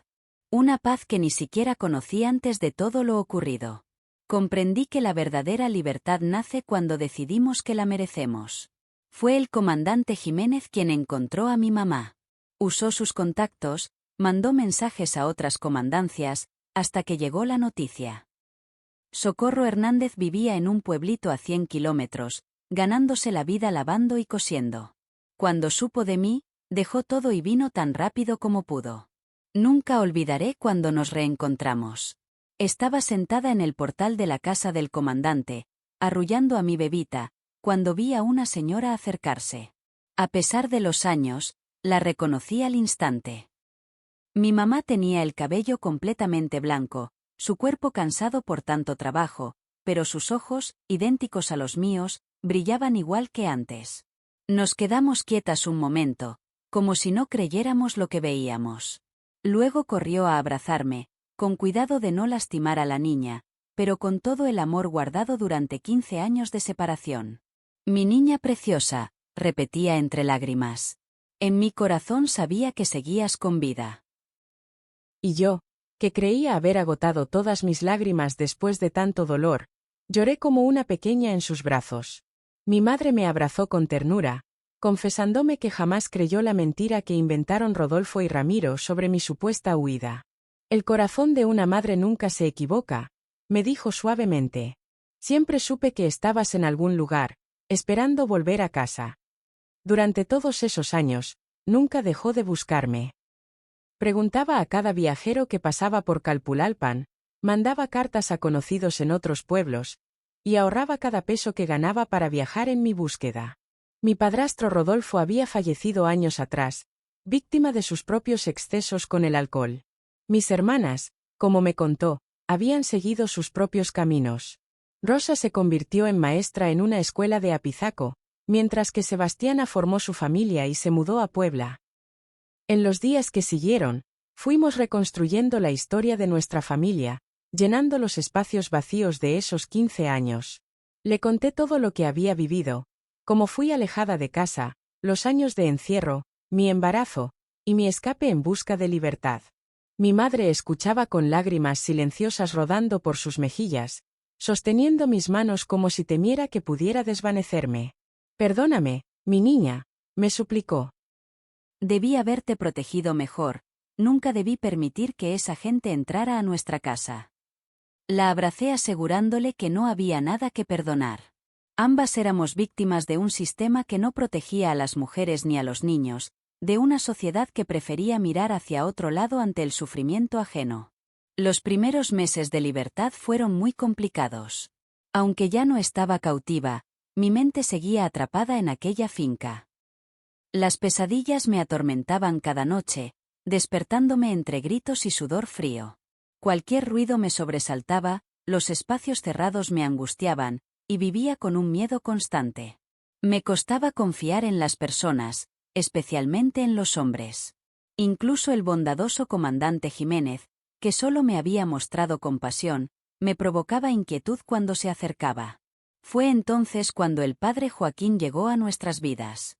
Una paz que ni siquiera conocí antes de todo lo ocurrido. Comprendí que la verdadera libertad nace cuando decidimos que la merecemos. Fue el comandante Jiménez quien encontró a mi mamá. Usó sus contactos, mandó mensajes a otras comandancias, hasta que llegó la noticia. Socorro Hernández vivía en un pueblito a 100 kilómetros, ganándose la vida lavando y cosiendo. Cuando supo de mí, dejó todo y vino tan rápido como pudo. Nunca olvidaré cuando nos reencontramos. Estaba sentada en el portal de la casa del comandante, arrullando a mi bebita, cuando vi a una señora acercarse. A pesar de los años, la reconocí al instante. Mi mamá tenía el cabello completamente blanco, su cuerpo cansado por tanto trabajo, pero sus ojos, idénticos a los míos, brillaban igual que antes. Nos quedamos quietas un momento, como si no creyéramos lo que veíamos. Luego corrió a abrazarme, con cuidado de no lastimar a la niña, pero con todo el amor guardado durante 15 años de separación. Mi niña preciosa, repetía entre lágrimas. En mi corazón sabía que seguías con vida. Y yo, que creía haber agotado todas mis lágrimas después de tanto dolor, lloré como una pequeña en sus brazos. Mi madre me abrazó con ternura, confesándome que jamás creyó la mentira que inventaron Rodolfo y Ramiro sobre mi supuesta huida. El corazón de una madre nunca se equivoca, me dijo suavemente. Siempre supe que estabas en algún lugar, esperando volver a casa. Durante todos esos años, nunca dejó de buscarme. Preguntaba a cada viajero que pasaba por Calpulalpan, mandaba cartas a conocidos en otros pueblos, y ahorraba cada peso que ganaba para viajar en mi búsqueda. Mi padrastro Rodolfo había fallecido años atrás, víctima de sus propios excesos con el alcohol. Mis hermanas, como me contó, habían seguido sus propios caminos. Rosa se convirtió en maestra en una escuela de Apizaco, mientras que Sebastiana formó su familia y se mudó a Puebla. En los días que siguieron, fuimos reconstruyendo la historia de nuestra familia, llenando los espacios vacíos de esos 15 años. Le conté todo lo que había vivido, cómo fui alejada de casa, los años de encierro, mi embarazo, y mi escape en busca de libertad. Mi madre escuchaba con lágrimas silenciosas rodando por sus mejillas, sosteniendo mis manos como si temiera que pudiera desvanecerme. «Perdóname, mi niña», me suplicó. Debí haberte protegido mejor, nunca debí permitir que esa gente entrara a nuestra casa. La abracé asegurándole que no había nada que perdonar. Ambas éramos víctimas de un sistema que no protegía a las mujeres ni a los niños, de una sociedad que prefería mirar hacia otro lado ante el sufrimiento ajeno. Los primeros meses de libertad fueron muy complicados. Aunque ya no estaba cautiva, mi mente seguía atrapada en aquella finca. Las pesadillas me atormentaban cada noche, despertándome entre gritos y sudor frío. Cualquier ruido me sobresaltaba, los espacios cerrados me angustiaban, y vivía con un miedo constante. Me costaba confiar en las personas, especialmente en los hombres. Incluso el bondadoso comandante Jiménez, que solo me había mostrado compasión, me provocaba inquietud cuando se acercaba. Fue entonces cuando el padre Joaquín llegó a nuestras vidas.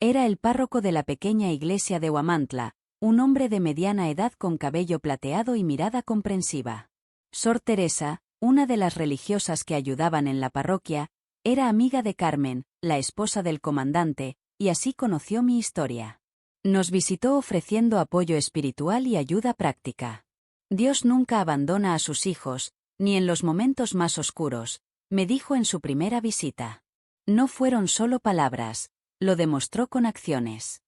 Era el párroco de la pequeña iglesia de Huamantla, un hombre de mediana edad con cabello plateado y mirada comprensiva. Sor Teresa, una de las religiosas que ayudaban en la parroquia, era amiga de Carmen, la esposa del comandante, y así conoció mi historia. Nos visitó ofreciendo apoyo espiritual y ayuda práctica. Dios nunca abandona a sus hijos, ni en los momentos más oscuros, me dijo en su primera visita. No fueron solo palabras, lo demostró con acciones.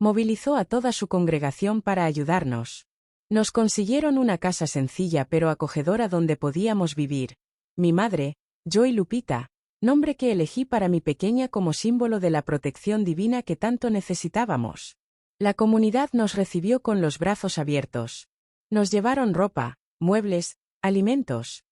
Movilizó a toda su congregación para ayudarnos. Nos consiguieron una casa sencilla pero acogedora donde podíamos vivir. Mi madre, yo y Lupita, nombre que elegí para mi pequeña como símbolo de la protección divina que tanto necesitábamos. La comunidad nos recibió con los brazos abiertos. Nos llevaron ropa, muebles, alimentos.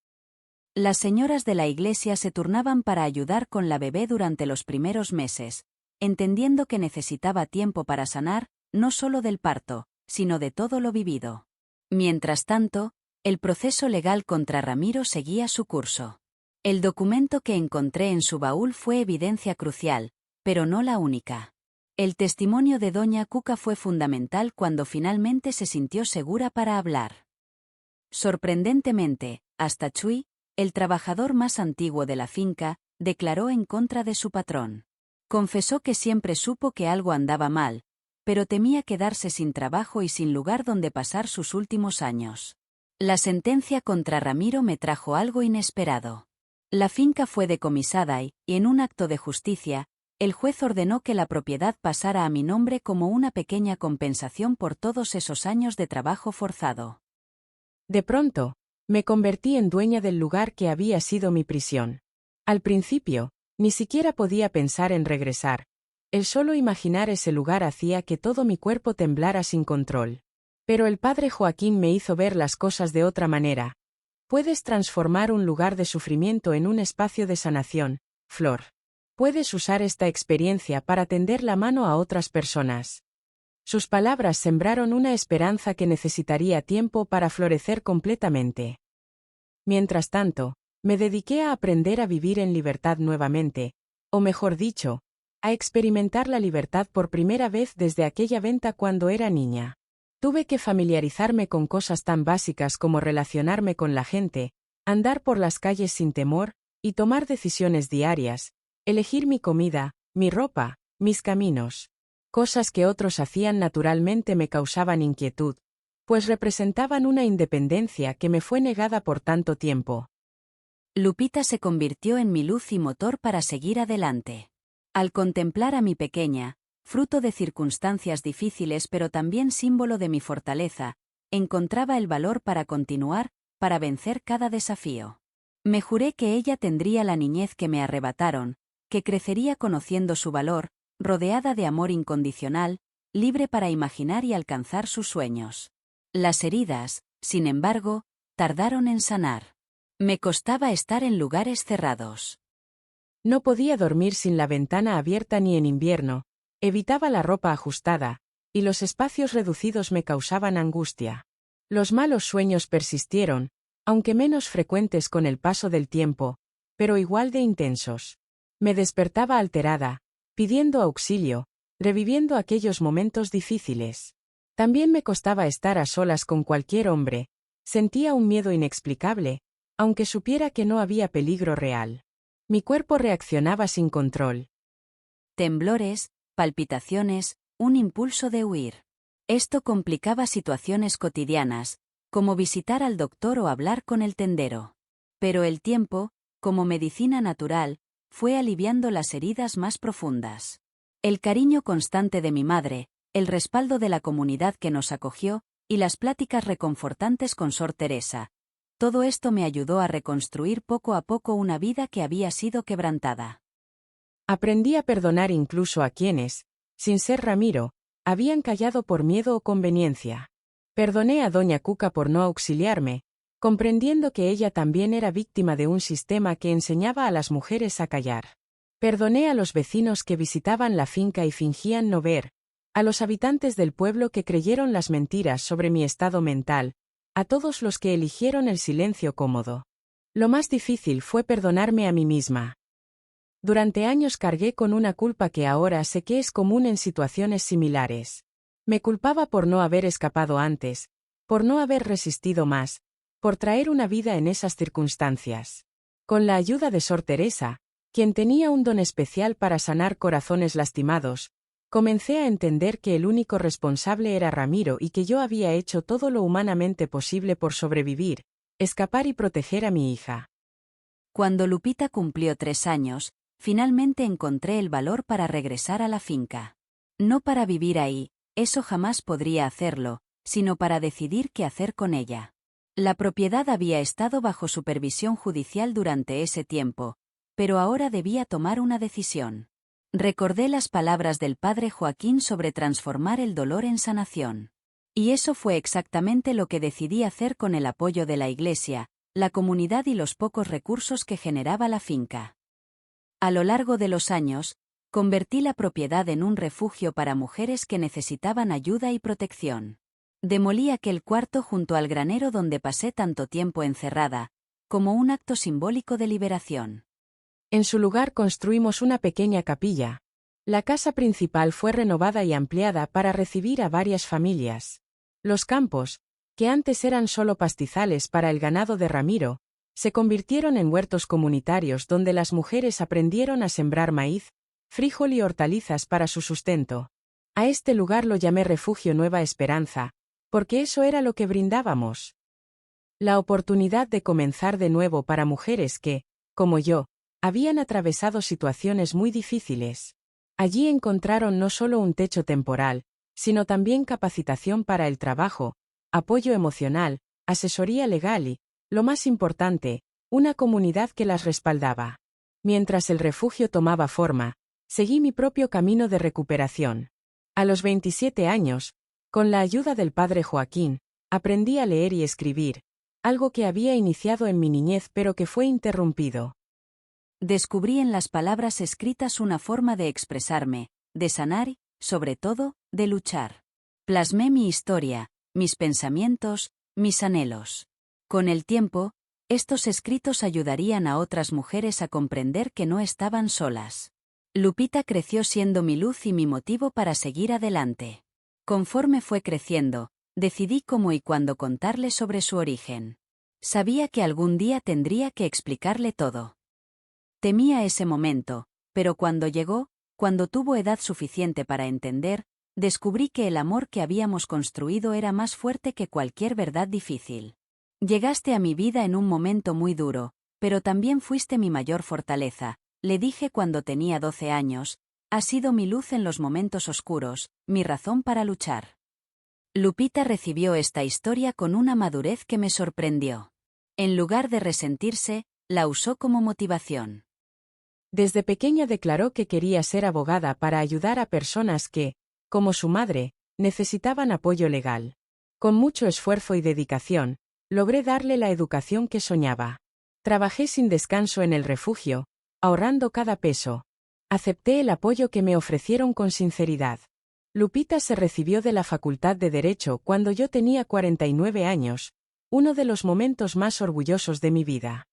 Las señoras de la iglesia se turnaban para ayudar con la bebé durante los primeros meses, entendiendo que necesitaba tiempo para sanar, no solo del parto, sino de todo lo vivido. Mientras tanto, el proceso legal contra Ramiro seguía su curso. El documento que encontré en su baúl fue evidencia crucial, pero no la única. El testimonio de doña Cuca fue fundamental cuando finalmente se sintió segura para hablar. Sorprendentemente, hasta Chui, el trabajador más antiguo de la finca, declaró en contra de su patrón. Confesó que siempre supo que algo andaba mal, pero temía quedarse sin trabajo y sin lugar donde pasar sus últimos años. La sentencia contra Ramiro me trajo algo inesperado. La finca fue decomisada y, en un acto de justicia, el juez ordenó que la propiedad pasara a mi nombre como una pequeña compensación por todos esos años de trabajo forzado. De pronto, me convertí en dueña del lugar que había sido mi prisión. Al principio, ni siquiera podía pensar en regresar. El solo imaginar ese lugar hacía que todo mi cuerpo temblara sin control. Pero el padre Joaquín me hizo ver las cosas de otra manera. Puedes transformar un lugar de sufrimiento en un espacio de sanación, Flor. Puedes usar esta experiencia para tender la mano a otras personas. Sus palabras sembraron una esperanza que necesitaría tiempo para florecer completamente. Mientras tanto, me dediqué a aprender a vivir en libertad nuevamente, o mejor dicho, a experimentar la libertad por primera vez desde aquella venta cuando era niña. Tuve que familiarizarme con cosas tan básicas como relacionarme con la gente, andar por las calles sin temor, y tomar decisiones diarias, elegir mi comida, mi ropa, mis caminos. Cosas que otros hacían naturalmente me causaban inquietud, pues representaban una independencia que me fue negada por tanto tiempo. Lupita se convirtió en mi luz y motor para seguir adelante. Al contemplar a mi pequeña, fruto de circunstancias difíciles pero también símbolo de mi fortaleza, encontraba el valor para continuar, para vencer cada desafío. Me juré que ella tendría la niñez que me arrebataron, que crecería conociendo su valor, rodeada de amor incondicional, libre para imaginar y alcanzar sus sueños. Las heridas, sin embargo, tardaron en sanar. Me costaba estar en lugares cerrados. No podía dormir sin la ventana abierta ni en invierno, evitaba la ropa ajustada, y los espacios reducidos me causaban angustia. Los malos sueños persistieron, aunque menos frecuentes con el paso del tiempo, pero igual de intensos. Me despertaba alterada, pidiendo auxilio, reviviendo aquellos momentos difíciles. También me costaba estar a solas con cualquier hombre, sentía un miedo inexplicable, aunque supiera que no había peligro real. Mi cuerpo reaccionaba sin control. Temblores, palpitaciones, un impulso de huir. Esto complicaba situaciones cotidianas, como visitar al doctor o hablar con el tendero. Pero el tiempo, como medicina natural, fue aliviando las heridas más profundas. El cariño constante de mi madre, el respaldo de la comunidad que nos acogió, y las pláticas reconfortantes con Sor Teresa. Todo esto me ayudó a reconstruir poco a poco una vida que había sido quebrantada. Aprendí a perdonar incluso a quienes, sin ser Ramiro, habían callado por miedo o conveniencia. Perdoné a doña Cuca por no auxiliarme, comprendiendo que ella también era víctima de un sistema que enseñaba a las mujeres a callar. Perdoné a los vecinos que visitaban la finca y fingían no ver, a los habitantes del pueblo que creyeron las mentiras sobre mi estado mental, a todos los que eligieron el silencio cómodo. Lo más difícil fue perdonarme a mí misma. Durante años cargué con una culpa que ahora sé que es común en situaciones similares. Me culpaba por no haber escapado antes, por no haber resistido más, por traer una vida en esas circunstancias. Con la ayuda de Sor Teresa, quien tenía un don especial para sanar corazones lastimados, comencé a entender que el único responsable era Ramiro y que yo había hecho todo lo humanamente posible por sobrevivir, escapar y proteger a mi hija. Cuando Lupita cumplió 3 años, finalmente encontré el valor para regresar a la finca. No para vivir ahí, eso jamás podría hacerlo, sino para decidir qué hacer con ella. La propiedad había estado bajo supervisión judicial durante ese tiempo, pero ahora debía tomar una decisión. Recordé las palabras del padre Joaquín sobre transformar el dolor en sanación. Y eso fue exactamente lo que decidí hacer con el apoyo de la iglesia, la comunidad y los pocos recursos que generaba la finca. A lo largo de los años, convertí la propiedad en un refugio para mujeres que necesitaban ayuda y protección. Demolí aquel cuarto junto al granero donde pasé tanto tiempo encerrada, como un acto simbólico de liberación. En su lugar construimos una pequeña capilla. La casa principal fue renovada y ampliada para recibir a varias familias. Los campos, que antes eran solo pastizales para el ganado de Ramiro, se convirtieron en huertos comunitarios donde las mujeres aprendieron a sembrar maíz, frijol y hortalizas para su sustento. A este lugar lo llamé Refugio Nueva Esperanza, porque eso era lo que brindábamos. La oportunidad de comenzar de nuevo para mujeres que, como yo, habían atravesado situaciones muy difíciles. Allí encontraron no solo un techo temporal, sino también capacitación para el trabajo, apoyo emocional, asesoría legal y, lo más importante, una comunidad que las respaldaba. Mientras el refugio tomaba forma, seguí mi propio camino de recuperación. A los 27 años, con la ayuda del padre Joaquín, aprendí a leer y escribir, algo que había iniciado en mi niñez pero que fue interrumpido. Descubrí en las palabras escritas una forma de expresarme, de sanar y, sobre todo, de luchar. Plasmé mi historia, mis pensamientos, mis anhelos. Con el tiempo, estos escritos ayudarían a otras mujeres a comprender que no estaban solas. Lupita creció siendo mi luz y mi motivo para seguir adelante. Conforme fue creciendo, decidí cómo y cuándo contarle sobre su origen. Sabía que algún día tendría que explicarle todo. Temía ese momento, pero cuando llegó, cuando tuvo edad suficiente para entender, descubrí que el amor que habíamos construido era más fuerte que cualquier verdad difícil. Llegaste a mi vida en un momento muy duro, pero también fuiste mi mayor fortaleza, le dije cuando tenía 12 años, has sido mi luz en los momentos oscuros, mi razón para luchar. Lupita recibió esta historia con una madurez que me sorprendió. En lugar de resentirse, la usó como motivación. Desde pequeña declaró que quería ser abogada para ayudar a personas que, como su madre, necesitaban apoyo legal. Con mucho esfuerzo y dedicación, logré darle la educación que soñaba. Trabajé sin descanso en el refugio, ahorrando cada peso. Acepté el apoyo que me ofrecieron con sinceridad. Lupita se recibió de la Facultad de Derecho cuando yo tenía 49 años, uno de los momentos más orgullosos de mi vida.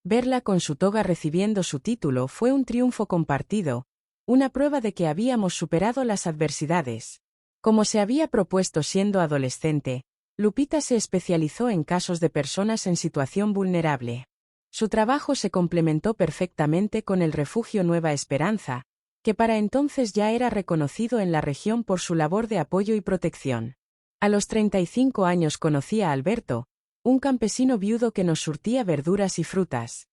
Verla con su toga recibiendo su título fue un triunfo compartido, una prueba de que habíamos superado las adversidades. Como se había propuesto siendo adolescente, Lupita se especializó en casos de personas en situación vulnerable. Su trabajo se complementó perfectamente con el Refugio Nueva Esperanza, que para entonces ya era reconocido en la región por su labor de apoyo y protección. A los 35 años conocí a Alberto, un campesino viudo que nos surtía verduras y frutas.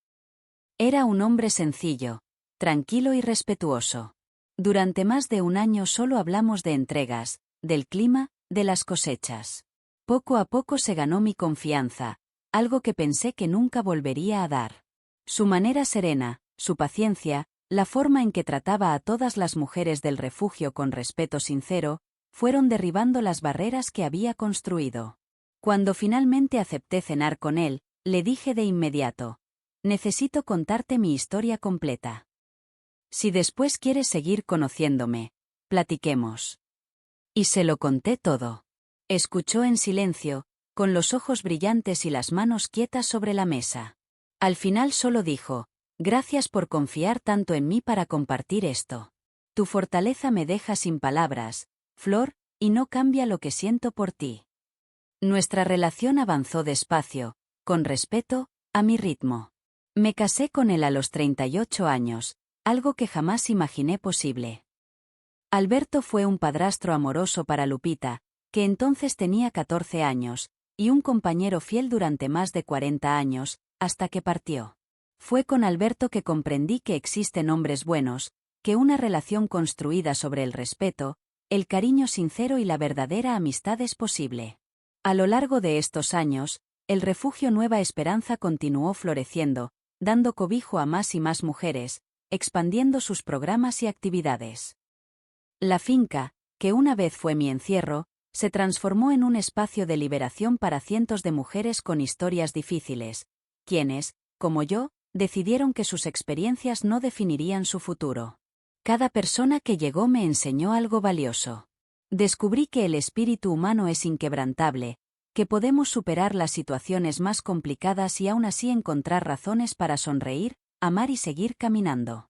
Era un hombre sencillo, tranquilo y respetuoso. Durante más de un año solo hablamos de entregas, del clima, de las cosechas. Poco a poco se ganó mi confianza, algo que pensé que nunca volvería a dar. Su manera serena, su paciencia, la forma en que trataba a todas las mujeres del refugio con respeto sincero, fueron derribando las barreras que había construido. Cuando finalmente acepté cenar con él, le dije de inmediato: necesito contarte mi historia completa. Si después quieres seguir conociéndome, platiquemos. Y se lo conté todo. Escuchó en silencio, con los ojos brillantes y las manos quietas sobre la mesa. Al final solo dijo: gracias por confiar tanto en mí para compartir esto. Tu fortaleza me deja sin palabras, Flor, y no cambia lo que siento por ti. Nuestra relación avanzó despacio, con respeto, a mi ritmo. Me casé con él a los 38 años, algo que jamás imaginé posible. Alberto fue un padrastro amoroso para Lupita, que entonces tenía 14 años, y un compañero fiel durante más de 40 años, hasta que partió. Fue con Alberto que comprendí que existen hombres buenos, que una relación construida sobre el respeto, el cariño sincero y la verdadera amistad es posible. A lo largo de estos años, el Refugio Nueva Esperanza continuó floreciendo, dando cobijo a más y más mujeres, expandiendo sus programas y actividades. La finca, que una vez fue mi encierro, se transformó en un espacio de liberación para cientos de mujeres con historias difíciles, quienes, como yo, decidieron que sus experiencias no definirían su futuro. Cada persona que llegó me enseñó algo valioso. Descubrí que el espíritu humano es inquebrantable, que podemos superar las situaciones más complicadas y aún así encontrar razones para sonreír, amar y seguir caminando.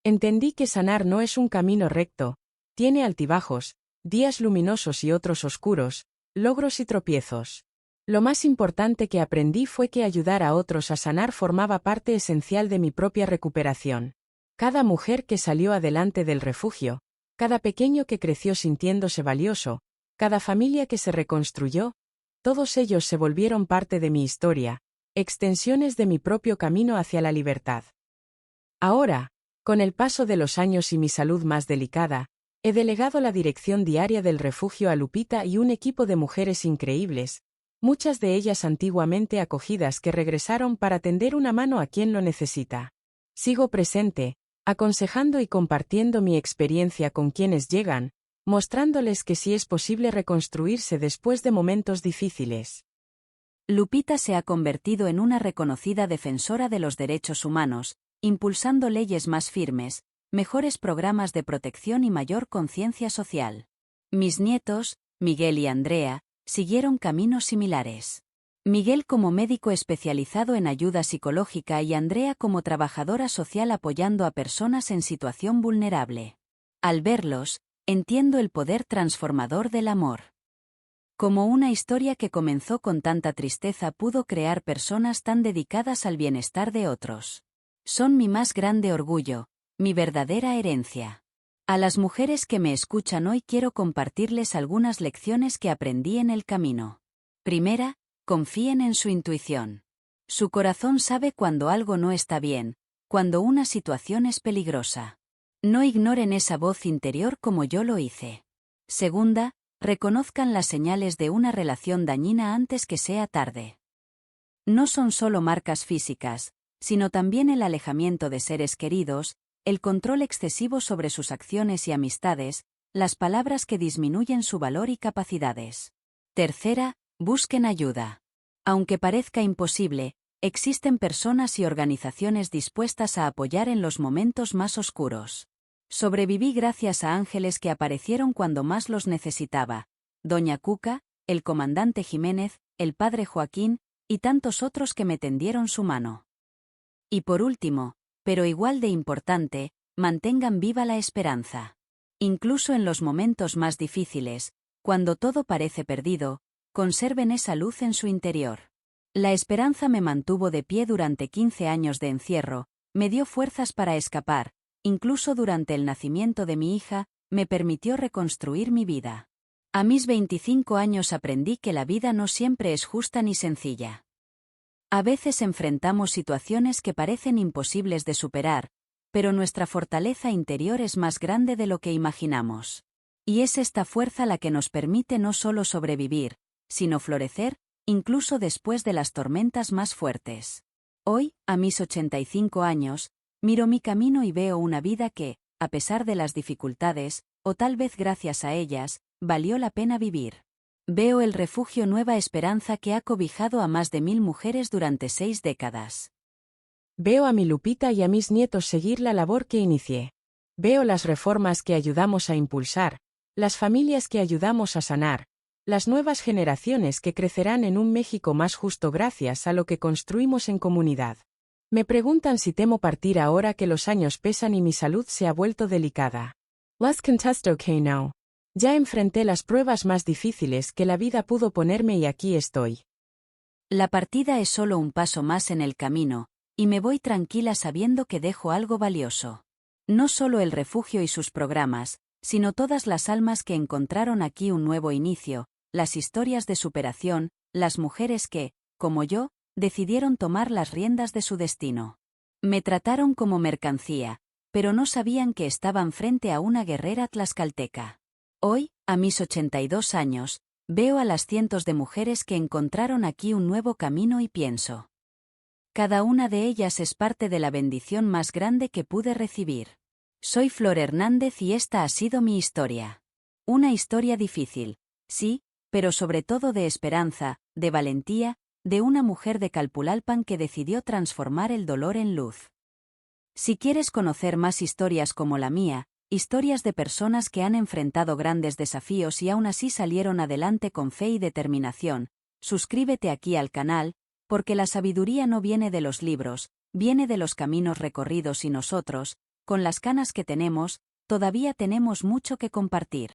Entendí que sanar no es un camino recto, tiene altibajos, días luminosos y otros oscuros, logros y tropiezos. Lo más importante que aprendí fue que ayudar a otros a sanar formaba parte esencial de mi propia recuperación. Cada mujer que salió adelante del refugio, cada pequeño que creció sintiéndose valioso, cada familia que se reconstruyó, todos ellos se volvieron parte de mi historia, extensiones de mi propio camino hacia la libertad. Ahora, con el paso de los años y mi salud más delicada, he delegado la dirección diaria del refugio a Lupita y un equipo de mujeres increíbles, muchas de ellas antiguamente acogidas que regresaron para tender una mano a quien lo necesita. Sigo presente, aconsejando y compartiendo mi experiencia con quienes llegan, mostrándoles que sí es posible reconstruirse después de momentos difíciles. Lupita se ha convertido en una reconocida defensora de los derechos humanos, impulsando leyes más firmes, mejores programas de protección y mayor conciencia social. Mis nietos, Miguel y Andrea, siguieron caminos similares. Miguel como médico especializado en ayuda psicológica y Andrea como trabajadora social apoyando a personas en situación vulnerable. Al verlos, entiendo el poder transformador del amor. Como una historia que comenzó con tanta tristeza pudo crear personas tan dedicadas al bienestar de otros. Son mi más grande orgullo, mi verdadera herencia. A las mujeres que me escuchan hoy quiero compartirles algunas lecciones que aprendí en el camino. Primera, confíen en su intuición. Su corazón sabe cuando algo no está bien, cuando una situación es peligrosa. No ignoren esa voz interior como yo lo hice. Segunda, reconozcan las señales de una relación dañina antes que sea tarde. No son solo marcas físicas, sino también el alejamiento de seres queridos, el control excesivo sobre sus acciones y amistades, las palabras que disminuyen su valor y capacidades. Tercera, busquen ayuda. Aunque parezca imposible, existen personas y organizaciones dispuestas a apoyar en los momentos más oscuros. Sobreviví gracias a ángeles que aparecieron cuando más los necesitaba. Doña Cuca, el comandante Jiménez, el padre Joaquín, y tantos otros que me tendieron su mano. Y por último, pero igual de importante, mantengan viva la esperanza. Incluso en los momentos más difíciles, cuando todo parece perdido, conserven esa luz en su interior. La esperanza me mantuvo de pie durante 15 años de encierro, me dio fuerzas para escapar, incluso durante el nacimiento de mi hija, me permitió reconstruir mi vida. A mis 25 años aprendí que la vida no siempre es justa ni sencilla. A veces enfrentamos situaciones que parecen imposibles de superar, pero nuestra fortaleza interior es más grande de lo que imaginamos. Y es esta fuerza la que nos permite no solo sobrevivir, sino florecer, incluso después de las tormentas más fuertes. Hoy, a mis 85 años, miro mi camino y veo una vida que, a pesar de las dificultades, o tal vez gracias a ellas, valió la pena vivir. Veo el refugio Nueva Esperanza que ha cobijado a más de 1000 mujeres durante 6 décadas. Veo a mi Lupita y a mis nietos seguir la labor que inicié. Veo las reformas que ayudamos a impulsar, las familias que ayudamos a sanar, las nuevas generaciones que crecerán en un México más justo gracias a lo que construimos en comunidad. Me preguntan si temo partir ahora que los años pesan y mi salud se ha vuelto delicada. Les contesto que no. Ya enfrenté las pruebas más difíciles que la vida pudo ponerme y aquí estoy. La partida es solo un paso más en el camino, y me voy tranquila sabiendo que dejo algo valioso. No solo el refugio y sus programas, sino todas las almas que encontraron aquí un nuevo inicio, las historias de superación, las mujeres que, como yo, decidieron tomar las riendas de su destino. Me trataron como mercancía, pero no sabían que estaban frente a una guerrera tlaxcalteca. Hoy, a mis 82 años, veo a las cientos de mujeres que encontraron aquí un nuevo camino y pienso. Cada una de ellas es parte de la bendición más grande que pude recibir. Soy Flor Hernández y esta ha sido mi historia. Una historia difícil, sí, pero sobre todo de esperanza, de valentía, de una mujer de Calpulalpan que decidió transformar el dolor en luz. Si quieres conocer más historias como la mía, Historias de personas que han enfrentado grandes desafíos y aún así salieron adelante con fe y determinación. Suscríbete aquí al canal, porque la sabiduría no viene de los libros, viene de los caminos recorridos y nosotros, con las canas que tenemos, todavía tenemos mucho que compartir.